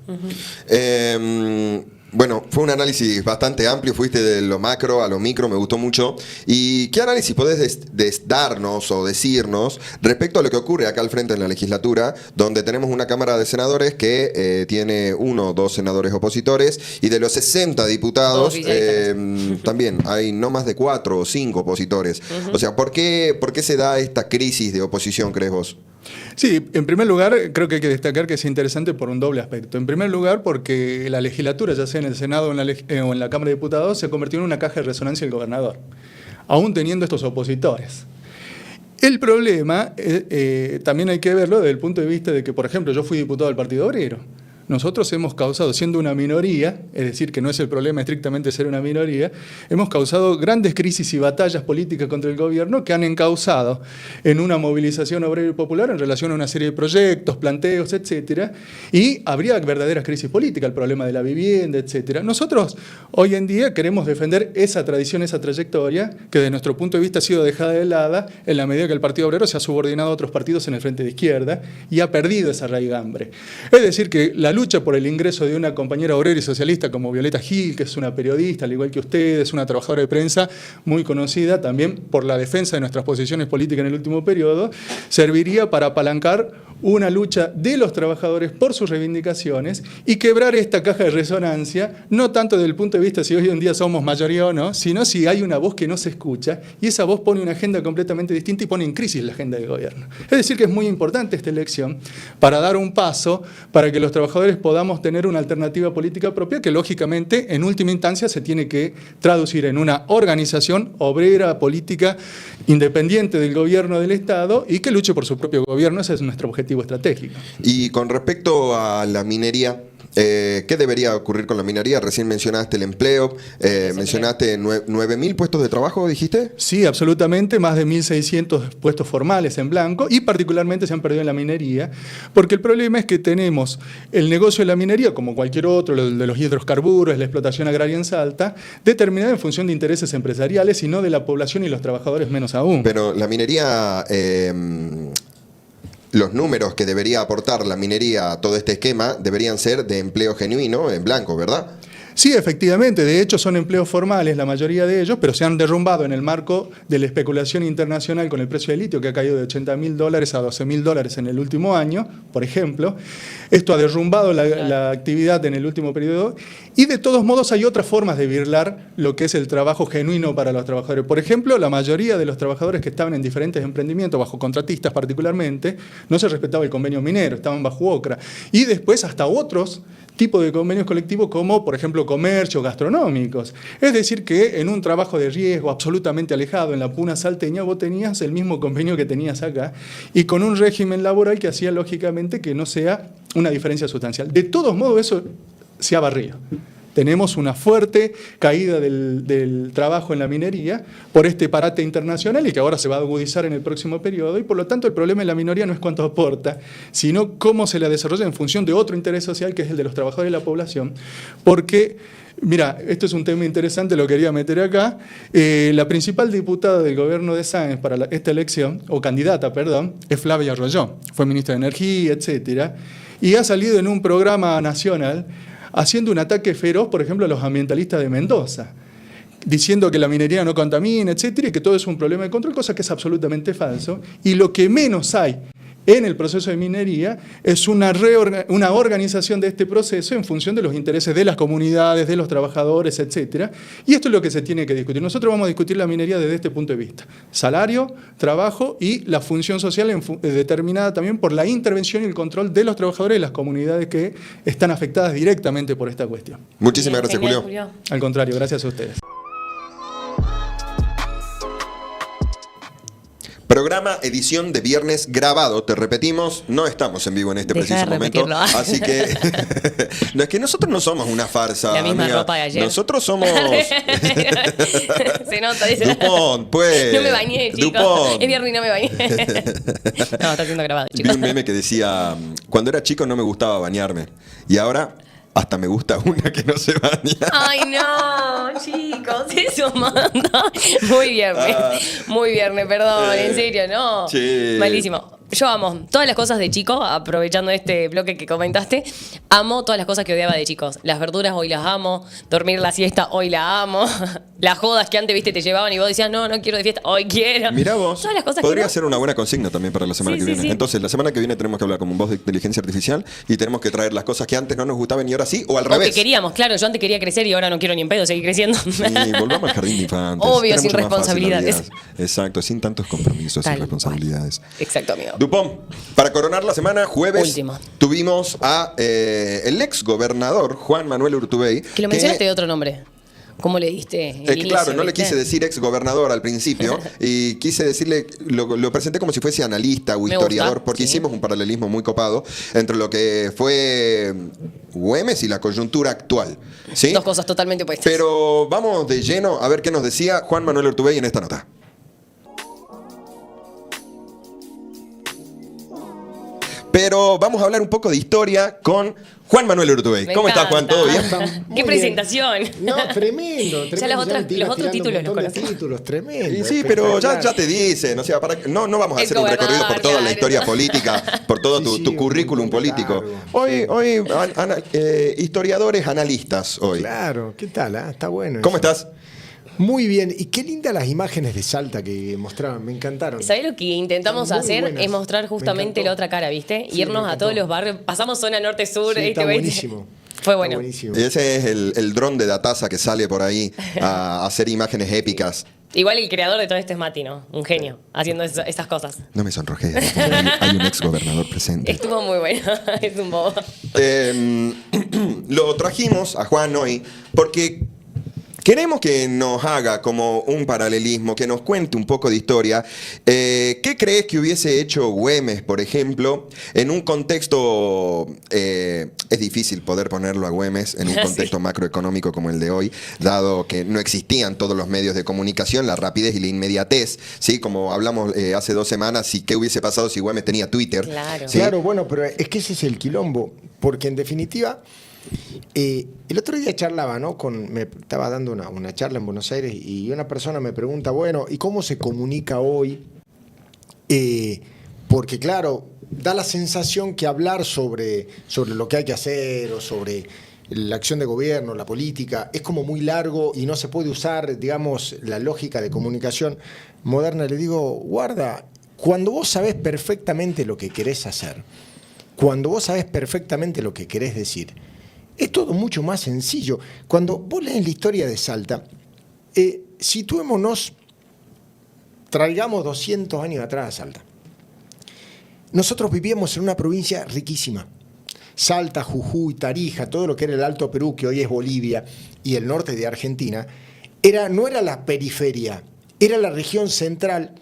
Bueno, fue un análisis bastante amplio, fuiste de lo macro a lo micro, me gustó mucho. ¿Y qué análisis podés darnos o decirnos respecto a lo que ocurre acá al frente en la legislatura, donde tenemos una Cámara de Senadores que tiene 1 o 2 senadores opositores y de los 60 diputados también hay no más de 4 o 5 opositores? O sea, ¿por qué se da esta crisis de oposición, crees vos? Sí, en primer lugar, creo que hay que destacar que es interesante por un doble aspecto. En primer lugar, porque la legislatura, ya sea en el Senado o en la Cámara de Diputados, se convirtió en una caja de resonancia del gobernador, aún teniendo estos opositores. El problema también hay que verlo desde el punto de vista de que, por ejemplo, yo fui diputado del Partido Obrero. Nosotros hemos causado, siendo una minoría, es decir, que no es el problema estrictamente ser una minoría, hemos causado grandes crisis y batallas políticas contra el gobierno que han encauzado en una movilización obrera y popular en relación a una serie de proyectos, planteos, etcétera, y habría verdaderas crisis políticas, el problema de la vivienda, etcétera. Nosotros hoy en día queremos defender esa tradición, esa trayectoria, que desde nuestro punto de vista ha sido dejada de lado en la medida que el Partido Obrero se ha subordinado a otros partidos en el frente de izquierda y ha perdido esa raigambre. Es decir, que la lucha por el ingreso de una compañera obrera y socialista como Violeta Gil, que es una periodista, al igual que usted, es una trabajadora de prensa muy conocida también por la defensa de nuestras posiciones políticas en el último periodo, serviría para apalancar una lucha de los trabajadores por sus reivindicaciones y quebrar esta caja de resonancia, no tanto desde el punto de vista si hoy en día somos mayoría o no, sino si hay una voz que no se escucha y esa voz pone una agenda completamente distinta y pone en crisis la agenda del gobierno. Es decir, que es muy importante esta elección para dar un paso para que los trabajadores podamos tener una alternativa política propia que lógicamente en última instancia se tiene que traducir en una organización obrera, política, independiente del gobierno del Estado y que luche por su propio gobierno. Ese es nuestro objetivo estratégico. Y con respecto a la minería, ¿qué debería ocurrir con la minería? Recién mencionaste el empleo, mencionaste 9.000 puestos de trabajo, ¿dijiste? Sí, absolutamente, más de 1.600 puestos formales en blanco y particularmente se han perdido en la minería, porque el problema es que tenemos el negocio de la minería, como cualquier otro, el de los hidrocarburos, la explotación agraria en Salta, determinada en función de intereses empresariales y no de la población y los trabajadores menos aún. Pero la minería... los números que debería aportar la minería a todo este esquema deberían ser de empleo genuino en blanco, ¿verdad? Sí, efectivamente. De hecho, son empleos formales, la mayoría de ellos, pero se han derrumbado en el marco de la especulación internacional con el precio del litio, que ha caído de $80.000 a $12.000 en el último año, por ejemplo. Esto ha derrumbado la actividad en el último periodo. Y de todos modos hay otras formas de birlar lo que es el trabajo genuino para los trabajadores. Por ejemplo, la mayoría de los trabajadores que estaban en diferentes emprendimientos, bajo contratistas particularmente, no se respetaba el convenio minero, estaban bajo OCRA. Y después hasta otros tipo de convenios colectivos como, por ejemplo, comercio, gastronómicos. Es decir, que en un trabajo de riesgo absolutamente alejado, en la puna salteña, vos tenías el mismo convenio que tenías acá y con un régimen laboral que hacía, lógicamente, que no sea una diferencia sustancial. De todos modos, eso se ha barrido. Tenemos una fuerte caída del trabajo en la minería por este parate internacional y que ahora se va a agudizar en el próximo periodo, y por lo tanto el problema en la minoría no es cuánto aporta, sino cómo se la desarrolla en función de otro interés social, que es el de los trabajadores de la población. Porque, mira, esto es un tema interesante, lo quería meter acá. La principal diputada del gobierno de Sáenz para esta elección, o candidata, perdón, es Flavia Arroyo. Fue ministra de Energía, etcétera, y ha salido en un programa nacional haciendo un ataque feroz, por ejemplo, a los ambientalistas de Mendoza, diciendo que la minería no contamina, etcétera, y que todo es un problema de control, cosa que es absolutamente falso. Y lo que menos hay en el proceso de minería es una organización de este proceso en función de los intereses de las comunidades, de los trabajadores, etcétera. Y esto es lo que se tiene que discutir. Nosotros vamos a discutir la minería desde este punto de vista: salario, trabajo y la función social determinada también por la intervención y el control de los trabajadores y las comunidades que están afectadas directamente por esta cuestión. Muchísimas gracias, Genial, Julio. Al contrario, gracias a ustedes. Programa edición de viernes grabado, te repetimos, no estamos en vivo en este Deja preciso de momento, repetirlo. así que no, es que nosotros no somos una farsa, La misma amiga. ropa de ayer. Nosotros somos Se nota, dice. Dupont, pues. No me bañé, chicos. Dupont. Es viernes y no me bañé. No, está siendo grabado, Vi chicos. un meme que decía, cuando era chico no me gustaba bañarme y ahora hasta me gusta una que no se baña. Ay, no, chicos, eso manda. Muy viernes, perdón, en serio, no. Sí. Malísimo. Yo amo todas las cosas de chico, aprovechando este bloque que comentaste, amo todas las cosas que odiaba de chicos. Las verduras hoy las amo, dormir la siesta hoy la amo, las jodas que antes, viste, te llevaban y vos decías, no quiero de fiesta, hoy quiero. Mirá vos, Todas las cosas podría que no. ser una buena consigna también para la semana Sí, que sí, viene. sí. Entonces, la semana que viene tenemos que hablar como voz de inteligencia artificial y tenemos que traer las cosas que antes no nos gustaban y ahora sí, o al O que revés. queríamos, claro, yo antes quería crecer y ahora no quiero ni en pedo seguir creciendo. Sí, volvamos al jardín de infantes. Obvio, Era sin mucho más fácil la responsabilidades. vida. Exacto, sin tantos compromisos, Tal sin responsabilidades. Exacto, amigo. Dupont, para coronar la semana, jueves, Último. tuvimos a el ex gobernador Juan Manuel Urtubey. Que lo mencionaste de otro nombre. ¿Cómo le diste el inicio, Claro, no le viste? quise decir ex gobernador al principio y quise decirle, lo presenté como si fuese analista o Me historiador, gusta, porque sí. hicimos un paralelismo muy copado entre lo que fue Güemes y la coyuntura actual. ¿Sí? Dos cosas totalmente opuestas. Pero vamos de lleno a ver qué nos decía Juan Manuel Urtubey en esta nota. Pero vamos a hablar un poco de historia con Juan Manuel Urtubey. Me ¿Cómo estás, Juan? encanta. ¿Todo bien? Muy ¡Qué bien. presentación! No, tremendo. Ya los otros- me tiras los otros tirando títulos un montón los de conocemos. títulos, tremendo. Y sí, pero ya espectacular. te dicen, o sea, no vamos a El hacer un recorrido por toda la gobernador, historia claro. política, por todo Sí, tu sí, un currículum montón de político. largo. Hoy historiadores, analistas hoy. Claro, ¿qué tal? Está bueno. ¿Cómo eso. estás? Muy bien. Y qué lindas las imágenes de Salta que mostraban, me encantaron. ¿Sabés lo que intentamos Son muy hacer? buenas. Es mostrar Me justamente encantó. la otra cara, ¿viste? Sí, Irnos me a todos encantó. los barrios. Pasamos zona norte-sur. Sí, ¿viste? está buenísimo. Fue bueno. Está buenísimo. Ese es el dron de Datasa que sale por ahí a hacer imágenes épicas. Igual el creador de todo esto es Mati, ¿no? Un genio, haciendo esas cosas. No me sonrojé. Hay un ex gobernador presente. Estuvo muy bueno. Es un bobo. Lo trajimos a Juan hoy porque queremos que nos haga como un paralelismo, que nos cuente un poco de historia. ¿Qué crees que hubiese hecho Güemes, por ejemplo, en un contexto, es difícil poder ponerlo a Güemes en un contexto macroeconómico como el de hoy, dado que no existían todos los medios de comunicación, la rapidez y la inmediatez, ¿sí? Como hablamos hace 2 semanas, y qué hubiese pasado si Güemes tenía Twitter. Claro. ¿sí? Claro, bueno, pero es que ese es el quilombo, porque en definitiva, el otro día charlaba, ¿no? Me estaba dando una charla en Buenos Aires y una persona me pregunta, bueno, ¿y cómo se comunica hoy? Porque claro, da la sensación que hablar sobre lo que hay que hacer o sobre la acción de gobierno, la política, es como muy largo y no se puede usar, digamos, la lógica de comunicación moderna. Le digo, guarda, cuando vos sabés perfectamente lo que querés hacer, cuando vos sabés perfectamente lo que querés decir, es todo mucho más sencillo. Cuando vos lees la historia de Salta, situémonos, traigamos 200 años atrás a Salta. Nosotros vivíamos en una provincia riquísima. Salta, Jujuy, Tarija, todo lo que era el Alto Perú, que hoy es Bolivia, y el norte de Argentina, no era la periferia, era la región central,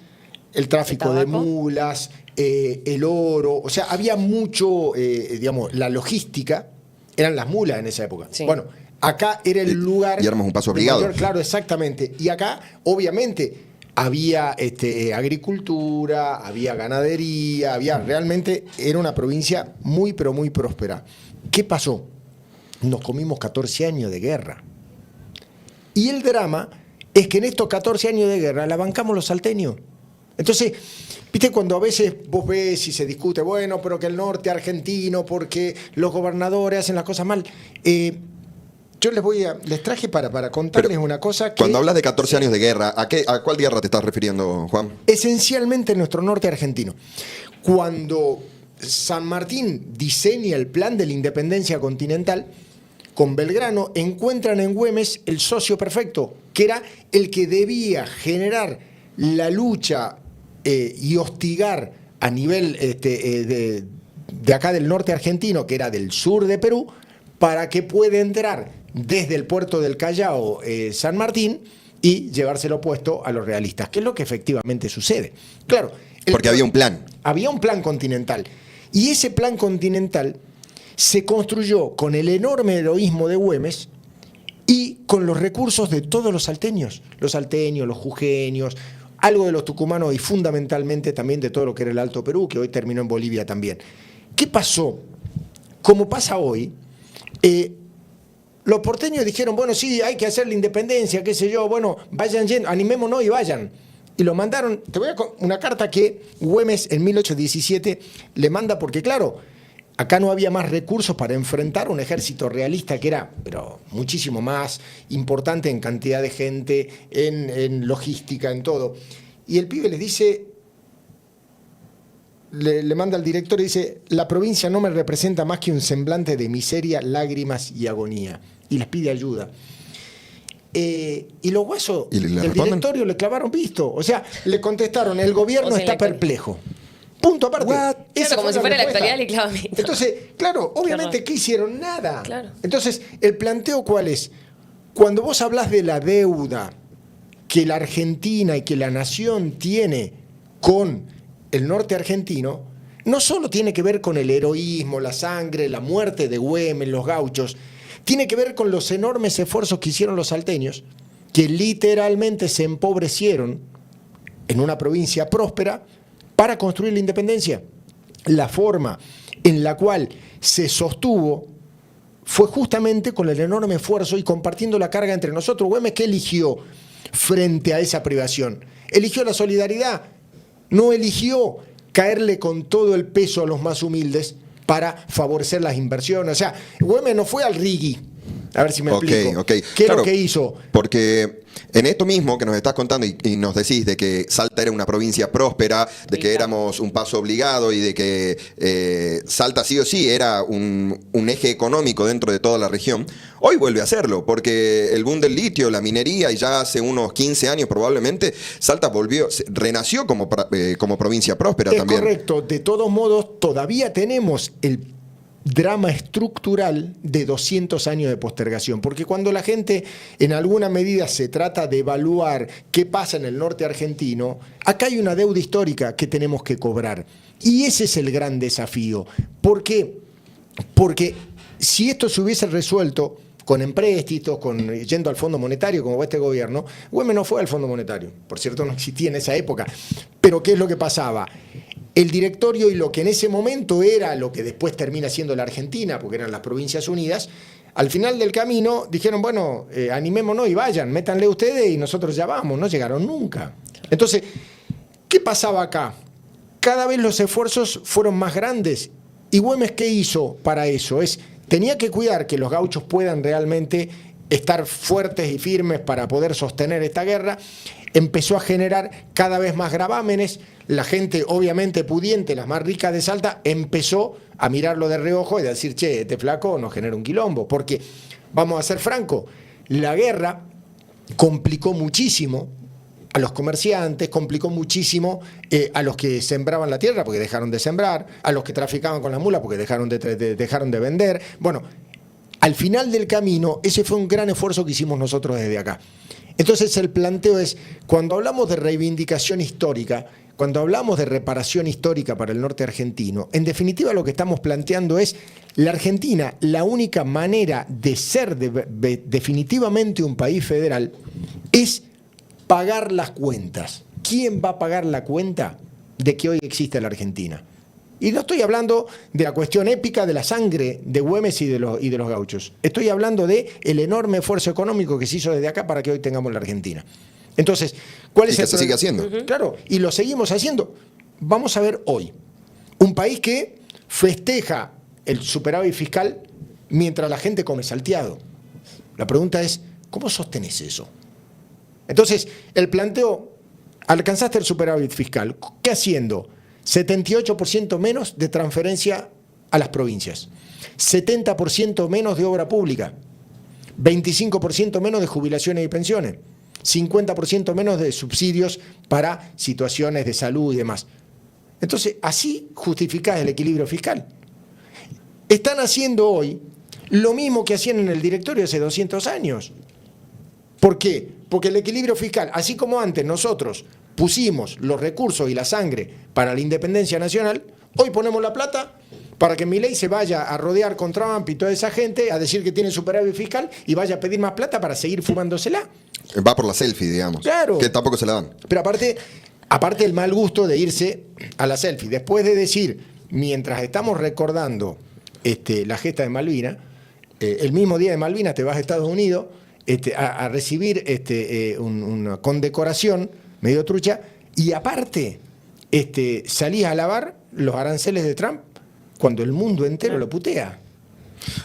el tráfico de mulas, el oro, o sea, había mucho, digamos, la logística, eran las mulas en esa época. Sí. Bueno, acá era el lugar... Y éramos un paso obligado. Claro, exactamente. Y acá, obviamente, había agricultura, había ganadería, realmente era una provincia muy, pero muy próspera. ¿Qué pasó? Nos comimos 14 años de guerra. Y el drama es que en estos 14 años de guerra la bancamos los salteños. Entonces, viste, cuando a veces vos ves y se discute, bueno, pero que el norte argentino, porque los gobernadores hacen las cosas mal. Yo les traje para contarles una cosa que... Cuando hablas de 14 años de guerra, ¿a cuál guerra te estás refiriendo, Juan? Esencialmente en nuestro norte argentino. Cuando San Martín diseña el plan de la independencia continental, con Belgrano encuentran en Güemes el socio perfecto, que era el que debía generar la lucha y hostigar a nivel de acá del norte argentino, que era del sur de Perú, para que pueda entrar desde el puerto del Callao San Martín y llevárselo puesto a los realistas, que es lo que efectivamente sucede. Claro, Porque había un plan. Había un plan continental. Y ese plan continental se construyó con el enorme heroísmo de Güemes y con los recursos de todos los salteños, los jujeños, algo de los tucumanos y fundamentalmente también de todo lo que era el Alto Perú, que hoy terminó en Bolivia también. ¿Qué pasó? Como pasa hoy, los porteños dijeron, bueno, sí, hay que hacer la independencia, qué sé yo, bueno, vayan yendo, animémonos y vayan. Y lo mandaron, te voy a una carta que Güemes en 1817 le manda, porque claro, acá no había más recursos para enfrentar un ejército realista que era, pero muchísimo más importante en cantidad de gente, en logística, en todo. Y el pibe les dice, le manda al director y dice, la provincia no me representa más que un semblante de miseria, lágrimas y agonía. Y les pide ayuda. Y los huesos del directorio le clavaron visto. O sea, le contestaron, el gobierno está perplejo. Punto aparte. Claro, como si fuera la actualidad le clavan visto. Entonces, claro, obviamente, ¿qué hicieron? Nada. Claro. Entonces, el planteo ¿cuál es? Cuando vos hablas de la deuda que la Argentina y que la nación tiene con el norte argentino, no solo tiene que ver con el heroísmo, la sangre, la muerte de Güemes, los gauchos, tiene que ver con los enormes esfuerzos que hicieron los salteños, que literalmente se empobrecieron en una provincia próspera para construir la independencia. La forma en la cual se sostuvo fue justamente con el enorme esfuerzo y compartiendo la carga entre nosotros. Güemes, ¿qué eligió frente a esa privación? Eligió la solidaridad, no eligió caerle con todo el peso a los más humildes para favorecer las inversiones. O sea, Güemes no fue al Rigui. A ver si me explico. ¿Qué es lo que hizo? Porque en esto mismo que nos estás contando y nos decís de que Salta era una provincia próspera, de que éramos un paso obligado y de que Salta sí o sí era un eje económico dentro de toda la región, hoy vuelve a serlo, porque el boom del litio, la minería, y ya hace unos 15 años probablemente, Salta renació como provincia próspera también. Es correcto. De todos modos, todavía tenemos el drama estructural de 200 años de postergación, porque cuando la gente en alguna medida se trata de evaluar qué pasa en el norte argentino, acá hay una deuda histórica que tenemos que cobrar, y ese es el gran desafío. ¿Por qué? Porque si esto se hubiese resuelto con empréstitos, yendo al Fondo Monetario como va este gobierno, Güemes no fue al Fondo Monetario, por cierto no existía en esa época, pero ¿qué es lo que pasaba? El directorio y lo que en ese momento era lo que después termina siendo la Argentina, porque eran las Provincias Unidas, al final del camino dijeron, bueno, animémonos y vayan, métanle ustedes y nosotros ya vamos, no llegaron nunca. Entonces, ¿qué pasaba acá? Cada vez los esfuerzos fueron más grandes. ¿Y Güemes qué hizo para eso? Es tenía que cuidar que los gauchos puedan realmente estar fuertes y firmes para poder sostener esta guerra, empezó a generar cada vez más gravámenes. La gente, obviamente pudiente, las más ricas de Salta, empezó a mirarlo de reojo y decir, che, este flaco nos genera un quilombo. Porque, vamos a ser francos, la guerra complicó muchísimo a los comerciantes, complicó muchísimo a los que sembraban la tierra porque dejaron de sembrar, a los que traficaban con las mulas porque dejaron de vender. Bueno, al final del camino, ese fue un gran esfuerzo que hicimos nosotros desde acá. Entonces el planteo es, cuando hablamos de reivindicación histórica, cuando hablamos de reparación histórica para el norte argentino, en definitiva lo que estamos planteando es, la Argentina, la única manera de ser definitivamente un país federal es pagar las cuentas. ¿Quién va a pagar la cuenta de que hoy existe la Argentina? Y no estoy hablando de la cuestión épica de la sangre de Güemes y de los gauchos. Estoy hablando de el enorme esfuerzo económico que se hizo desde acá para que hoy tengamos la Argentina. Entonces, ¿cuál es el problema? Se sigue haciendo. Claro, y lo seguimos haciendo. Vamos a ver hoy. Un país que festeja el superávit fiscal mientras la gente come salteado. La pregunta es, ¿cómo sostenés eso? Entonces, el planteo, alcanzaste el superávit fiscal, ¿qué haciendo? 78% menos de transferencia a las provincias, 70% menos de obra pública, 25% menos de jubilaciones y pensiones, 50% menos de subsidios para situaciones de salud y demás. Entonces, así justificás el equilibrio fiscal. Están haciendo hoy lo mismo que hacían en el directorio hace 200 años. ¿Por qué? Porque el equilibrio fiscal, así como antes nosotros pusimos los recursos y la sangre para la independencia nacional, hoy ponemos la plata para que Milei se vaya a rodear con Trump y toda esa gente a decir que tiene superávit fiscal y vaya a pedir más plata para seguir fumándosela. Va por la selfie, digamos. Claro. Que tampoco se la dan. Pero aparte el mal gusto de irse a la selfie, después de decir, mientras estamos recordando la gesta de Malvinas, el mismo día de Malvinas te vas a Estados Unidos a recibir una condecoración medio trucha, y aparte salís a alabar los aranceles de Trump cuando el mundo entero lo putea.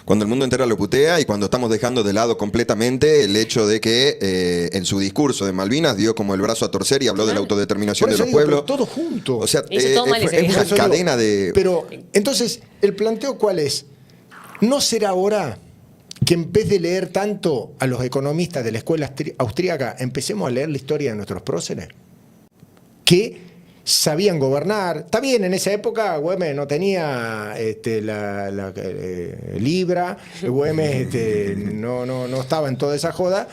Cuando el mundo entero lo putea y cuando estamos dejando de lado completamente el hecho de que en su discurso de Malvinas dio como el brazo a torcer y habló de la autodeterminación de los pueblos. Todo junto. O sea, Hizo todo mal ese es una día. cadena de... Pero, entonces, ¿el planteo cuál es? ¿No será ahora que en vez de leer tanto a los economistas de la escuela austríaca, empecemos a leer la historia de nuestros próceres? Que sabían gobernar. Está bien, en esa época Güemes no tenía libra, Güemes no estaba en toda esa joda,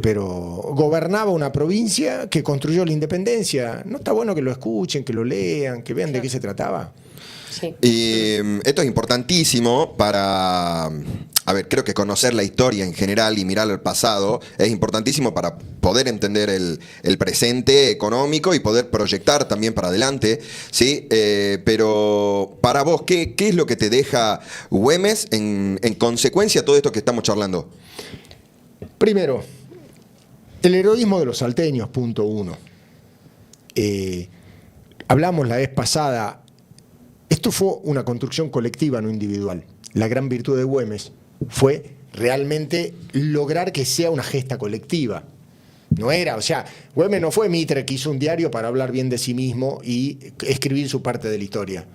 pero gobernaba una provincia que construyó la independencia. ¿No está bueno que lo escuchen, que lo lean, que vean de qué se trataba? Sí. Y esto es importantísimo para, creo que conocer la historia en general y mirar el pasado es importantísimo para poder entender el presente económico y poder proyectar también para adelante, ¿sí? Pero para vos, ¿qué es lo que te deja Güemes en consecuencia de todo esto que estamos charlando? Primero, el heroísmo de los salteños, punto uno. Hablamos la vez pasada. Esto fue una construcción colectiva, no individual. La gran virtud de Güemes fue realmente lograr que sea una gesta colectiva. No era, Güemes no fue Mitre que hizo un diario para hablar bien de sí mismo y escribir su parte de la historia.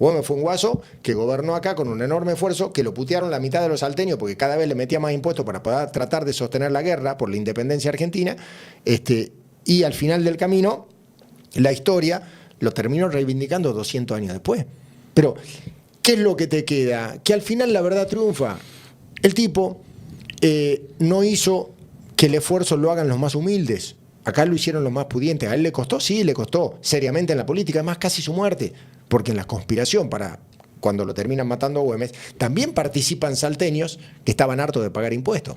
Güemes fue un guaso que gobernó acá con un enorme esfuerzo, que lo putearon la mitad de los salteños porque cada vez le metía más impuestos para poder tratar de sostener la guerra por la independencia argentina, y al final del camino, la historia lo terminó reivindicando 200 años después. Pero, ¿qué es lo que te queda? Que al final la verdad triunfa. El tipo no hizo que el esfuerzo lo hagan los más humildes. Acá lo hicieron los más pudientes. ¿A él le costó? Sí, le costó seriamente en la política, además casi su muerte. Porque en la conspiración, cuando lo terminan matando a Güemes, también participan salteños que estaban hartos de pagar impuestos.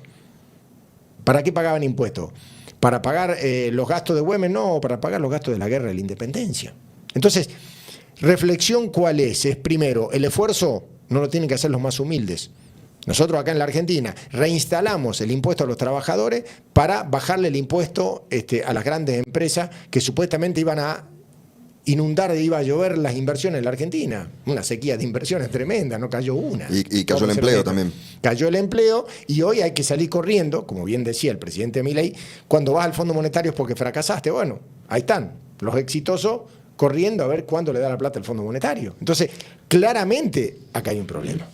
¿Para qué pagaban impuestos? ¿Para pagar los gastos de Güemes? No, para pagar los gastos de la guerra de la independencia. Entonces, reflexión, ¿cuál es? Es primero, el esfuerzo no lo tienen que hacer los más humildes. Nosotros acá en la Argentina reinstalamos el impuesto a los trabajadores para bajarle el impuesto a las grandes empresas que supuestamente iban a inundar, iba a llover las inversiones en la Argentina. Una sequía de inversiones tremenda, no cayó una. Y cayó el empleo también. Cayó el empleo y hoy hay que salir corriendo, como bien decía el presidente Milei, cuando vas al Fondo Monetario es porque fracasaste. Bueno, ahí están los exitosos corriendo a ver cuándo le da la plata el Fondo Monetario. Entonces, claramente acá hay un problema.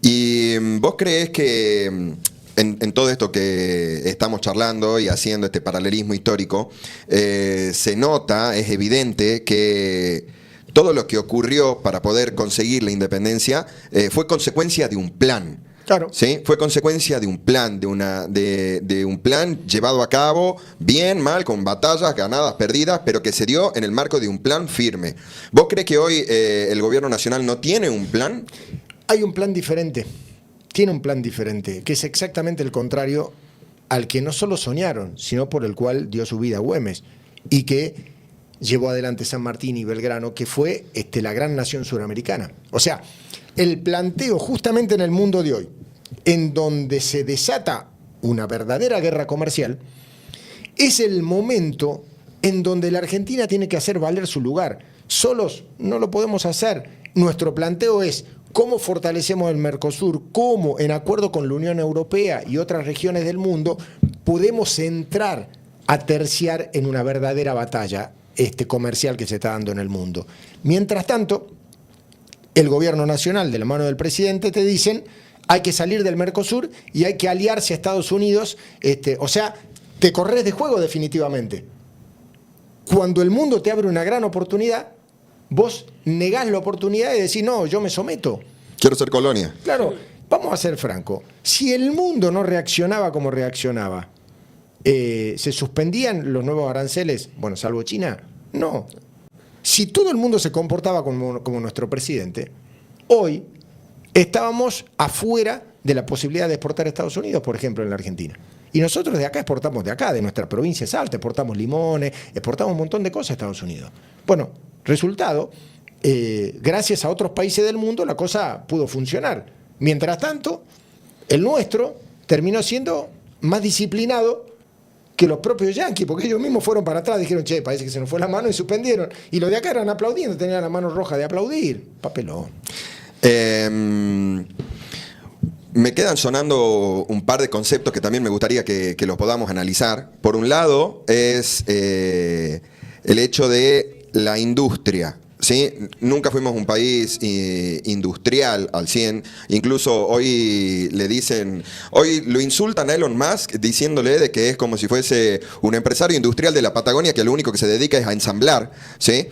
¿Y vos creés que en todo esto que estamos charlando y haciendo este paralelismo histórico, se nota, es evidente que todo lo que ocurrió para poder conseguir la independencia fue consecuencia de un plan? Claro. ¿Sí? Fue consecuencia de un plan, de un plan llevado a cabo, bien, mal, con batallas, ganadas, perdidas, pero que se dio en el marco de un plan firme. ¿Vos crees que hoy el gobierno nacional no tiene un plan? Hay un plan diferente. Tiene un plan diferente, que es exactamente el contrario al que no solo soñaron, sino por el cual dio su vida Güemes y que llevó adelante San Martín y Belgrano, que fue la gran nación suramericana. O sea, el planteo justamente en el mundo de hoy, en donde se desata una verdadera guerra comercial, es el momento en donde la Argentina tiene que hacer valer su lugar. Solos no lo podemos hacer. Nuestro planteo es cómo fortalecemos el Mercosur, cómo en acuerdo con la Unión Europea y otras regiones del mundo podemos entrar a terciar en una verdadera batalla comercial que se está dando en el mundo. Mientras tanto, el gobierno nacional, de la mano del presidente, te dicen hay que salir del Mercosur y hay que aliarse a Estados Unidos, o sea, te corres de juego definitivamente. Cuando el mundo te abre una gran oportunidad, vos negás la oportunidad y decís, no, yo me someto. Quiero ser colonia. Claro, vamos a ser francos. Si el mundo no reaccionaba como reaccionaba, ¿se suspendían los nuevos aranceles? Bueno, salvo China, no. Si todo el mundo se comportaba como nuestro presidente, hoy estábamos afuera de la posibilidad de exportar a Estados Unidos, por ejemplo, en la Argentina. Y nosotros de acá exportamos de acá, de nuestra provincia es Salta, exportamos limones, exportamos un montón de cosas a Estados Unidos. Bueno, resultado, gracias a otros países del mundo la cosa pudo funcionar. Mientras tanto, el nuestro terminó siendo más disciplinado que los propios yanquis, porque ellos mismos fueron para atrás, dijeron, che, parece que se nos fue la mano y suspendieron. Y los de acá eran aplaudiendo, tenían la mano roja de aplaudir. Papelón. Me quedan sonando un par de conceptos que también me gustaría que los podamos analizar. Por un lado es el hecho de la industria. ¿Sí? Nunca fuimos un país industrial al 100. Incluso hoy hoy lo insultan a Elon Musk diciéndole de que es como si fuese un empresario industrial de la Patagonia que lo único que se dedica es a ensamblar. ¿Sí?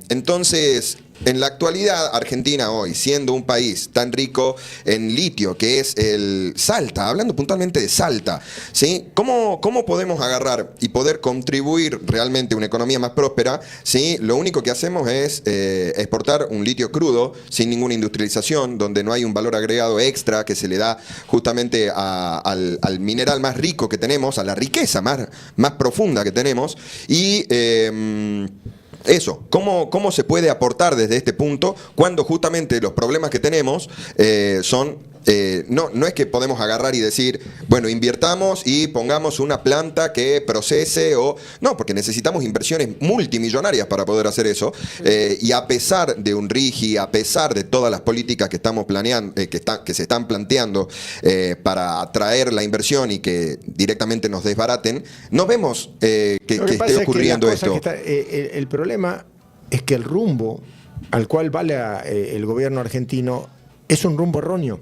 Entonces, en la actualidad, Argentina hoy, siendo un país tan rico en litio, que es el Salta, hablando puntualmente de Salta, ¿sí? ¿Cómo podemos agarrar y poder contribuir realmente a una economía más próspera? ¿Sí? Lo único que hacemos es exportar un litio crudo, sin ninguna industrialización, donde no hay un valor agregado extra que se le da justamente al mineral más rico que tenemos, a la riqueza más profunda que tenemos, y eso, ¿cómo se puede aportar desde este punto cuando justamente los problemas que tenemos son... no es que podemos agarrar y decir, bueno, invirtamos y pongamos una planta que procese o... No, porque necesitamos inversiones multimillonarias para poder hacer eso. Y a pesar de un RIGI, a pesar de todas las políticas que estamos planeando, que se están planteando para atraer la inversión y que directamente nos desbaraten, no vemos que esté ocurriendo esto. El problema es que el rumbo al cual va el gobierno argentino es un rumbo erróneo.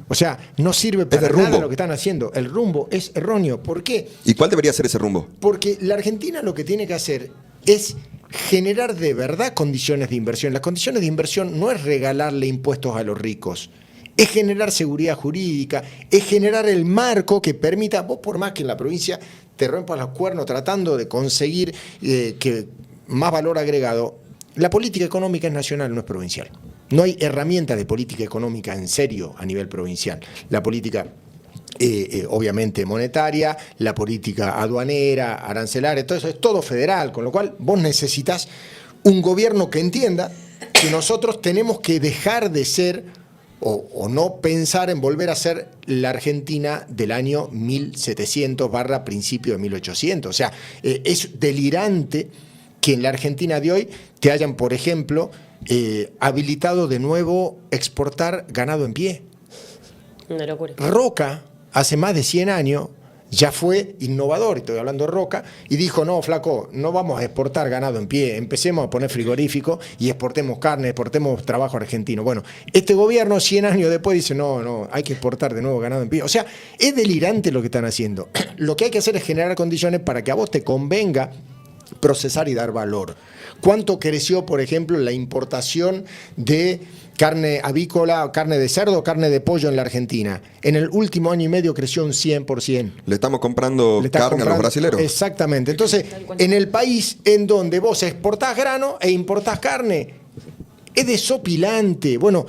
O sea, no sirve para nada lo que están haciendo. El rumbo es erróneo. ¿Por qué? ¿Y cuál debería ser ese rumbo? Porque la Argentina lo que tiene que hacer es generar de verdad condiciones de inversión. Las condiciones de inversión no es regalarle impuestos a los ricos. Es generar seguridad jurídica, es generar el marco que permita, vos por más que en la provincia te rompas los cuernos tratando de conseguir que más valor agregado, la política económica es nacional, no es provincial. No hay herramientas de política económica en serio a nivel provincial. La política, obviamente, monetaria, la política aduanera, arancelaria, todo eso es todo federal, con lo cual vos necesitas un gobierno que entienda que nosotros tenemos que dejar de ser o no pensar en volver a ser la Argentina del año 1700 / principio de 1800. O sea, es delirante que en la Argentina de hoy te hayan, por ejemplo, habilitado de nuevo exportar ganado en pie. Una locura. Roca, hace más de 100 años, ya fue innovador, estoy hablando de Roca, y dijo, no, flaco, no vamos a exportar ganado en pie, empecemos a poner frigorífico y exportemos carne, exportemos trabajo argentino. Bueno, este gobierno 100 años después dice, no, hay que exportar de nuevo ganado en pie. O sea, es delirante lo que están haciendo. Lo que hay que hacer es generar condiciones para que a vos te convenga procesar y dar valor. ¿Cuánto creció, por ejemplo, la importación de carne avícola, carne de cerdo, carne de pollo en la Argentina? En el último año y medio creció un 100%. Le estamos comprando carne a los brasileros. Exactamente. Entonces, en el país en donde vos exportás grano e importás carne, es desopilante. Bueno,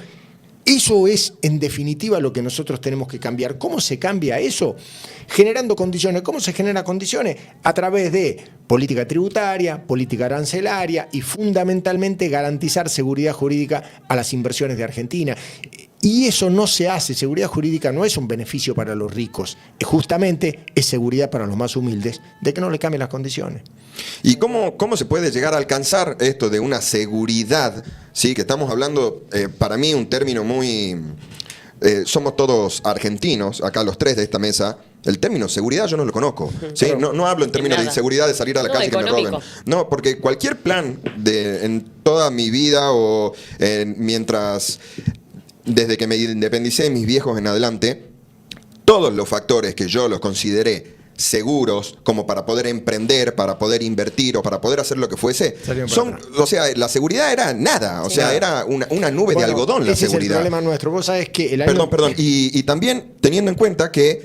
eso es, en definitiva, lo que nosotros tenemos que cambiar. ¿Cómo se cambia eso? Generando condiciones. ¿Cómo se generan condiciones? A través de política tributaria, política arancelaria y, fundamentalmente, garantizar seguridad jurídica a las inversiones de Argentina. Y eso no se hace. Seguridad jurídica no es un beneficio para los ricos. Justamente es seguridad para los más humildes de que no le cambien las condiciones. ¿Y cómo se puede llegar a alcanzar esto de una seguridad? Sí, que estamos hablando, para mí, un término muy... somos todos argentinos, acá los tres de esta mesa. El término seguridad yo no lo conozco. ¿Sí? No hablo en términos de inseguridad, de salir a la calle y que me roben. No, porque cualquier plan en toda mi vida o mientras... Desde que me independicé de mis viejos en adelante, todos los factores que yo los consideré seguros como para poder emprender, para poder invertir o para poder hacer lo que fuese, o sea, la seguridad era nada, o sea, era una nube de algodón la seguridad. Ese es el problema nuestro. Vos sabés que el año... Perdón. Y también teniendo en cuenta que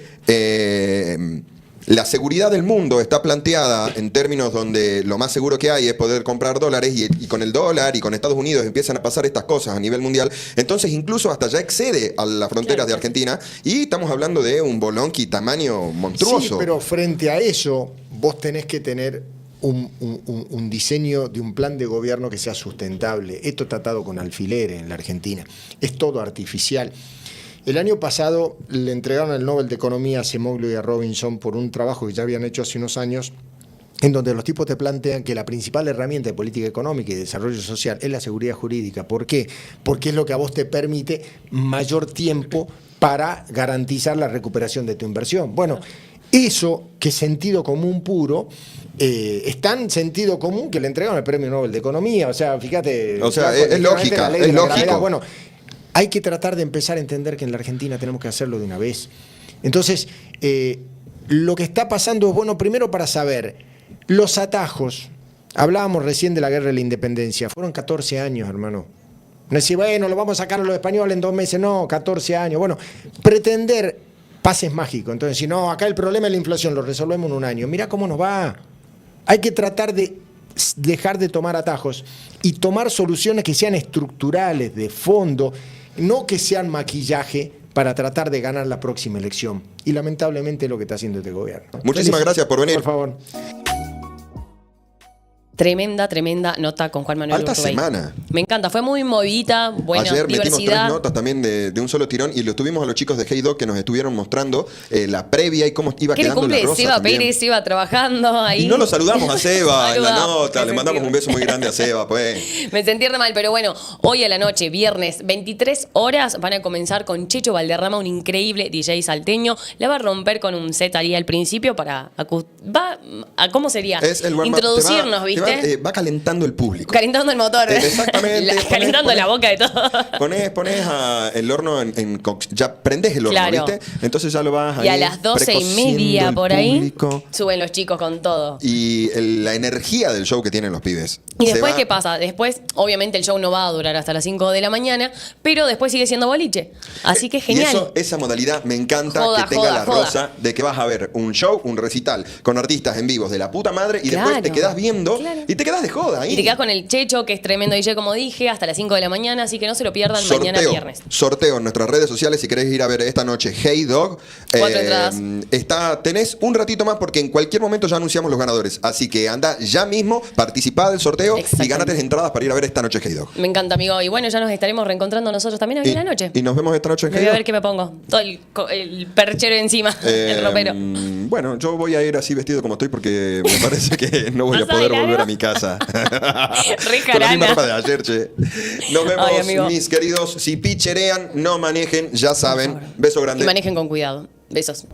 la seguridad del mundo está planteada en términos donde lo más seguro que hay es poder comprar dólares y con el dólar y con Estados Unidos empiezan a pasar estas cosas a nivel mundial. Entonces incluso hasta ya excede a las fronteras de Argentina y estamos hablando de un bolonqui tamaño monstruoso. Sí, pero frente a eso vos tenés que tener un diseño de un plan de gobierno que sea sustentable. Esto está atado con alfileres en la Argentina. Es todo artificial. El año pasado le entregaron el Nobel de Economía a Acemoglu y a Robinson por un trabajo que ya habían hecho hace unos años, en donde los tipos te plantean que la principal herramienta de política económica y de desarrollo social es la seguridad jurídica. ¿Por qué? Porque es lo que a vos te permite mayor tiempo para garantizar la recuperación de tu inversión. Bueno, eso que es sentido común puro, es tan sentido común que le entregaron el Premio Nobel de Economía. O sea, fíjate... O sea, es lógica, es lógico. Bueno, hay que tratar de empezar a entender que en la Argentina tenemos que hacerlo de una vez. Entonces, lo que está pasando es, bueno, primero para saber, los atajos, hablábamos recién de la guerra de la independencia, fueron 14 años, hermano. No decir, bueno, lo vamos a sacar a los españoles en 2 meses, no, 14 años. Bueno, pretender pases mágicos. Entonces, si no, acá el problema es la inflación, lo resolvemos en 1 año. Mira cómo nos va. Hay que tratar de dejar de tomar atajos y tomar soluciones que sean estructurales, de fondo, no que sean maquillaje para tratar de ganar la próxima elección. Y lamentablemente es lo que está haciendo este gobierno. Muchísimas gracias por venir. Por favor. Tremenda nota con Juan Manuel Alta Urtubey. semana. Me encanta, fue muy movidita, buena Ayer metimos 3 diversidad. notas también de un solo tirón y lo tuvimos a los chicos de Hey Dog que nos estuvieron mostrando la previa y cómo iba ¿Qué le quedando cumple la rosa Seba también. Pérez? Seba trabajando ahí. Y no lo saludamos a Seba en la Saludamos, nota, me le mandamos sentí- un beso muy grande a Seba, pues. Me sentí re mal, pero bueno, hoy a la noche, viernes, 23 horas, van a comenzar con Checho Valderrama, un increíble DJ salteño. La va a romper con un set ahí al principio para... ¿Cómo sería? Es el warm-up. Introducirnos, ¿viste? Va calentando el público. Calentando el motor. Exactamente. Calentando la boca de todo. Pones el horno ya prendés el horno, Claro. ¿viste? Entonces ya lo vas Y ahí a las 12:30 precociendo el por ahí público. suben los chicos con todo. Y la energía del show que tienen los pibes. Y Se después, va- ¿qué pasa? Después, obviamente, el show no va a durar hasta las 5 de la mañana, pero después sigue siendo boliche. Así que genial. Y esa modalidad me encanta Joda, que tenga joda, la joda. rosa de que vas a ver un show, un recital con artistas en vivos de la puta madre y después Claro, te quedás viendo claro. y te quedás de joda ahí. Y te quedas con el Checho, que es tremendo DJ, como dije, hasta las 5 de la mañana, así que no se lo pierdan mañana viernes. Sorteo en nuestras redes sociales si querés ir a ver esta noche Hey Dog. 4 entradas. Tenés un ratito más porque en cualquier momento ya anunciamos los ganadores. Así que anda ya mismo, participá del sorteo y Exactamente. ganate entradas para ir a ver esta noche Hey Dog. Me encanta, amigo. Y bueno, ya nos estaremos reencontrando nosotros también hoy en la noche. Y nos vemos esta noche en Me Hey voy a Dog. ver qué me pongo. Todo el perchero encima, el ropero. Bueno, yo voy a ir así vestido como estoy porque me parece que no voy a Vas a poder bailar, volver volver a mi casa. Re Con la misma jarana. ropa de ayer, che. Nos vemos, Ay, amigo. mis queridos. Si picherean, no manejen, ya saben. Beso grande. Y manejen con cuidado. Besos.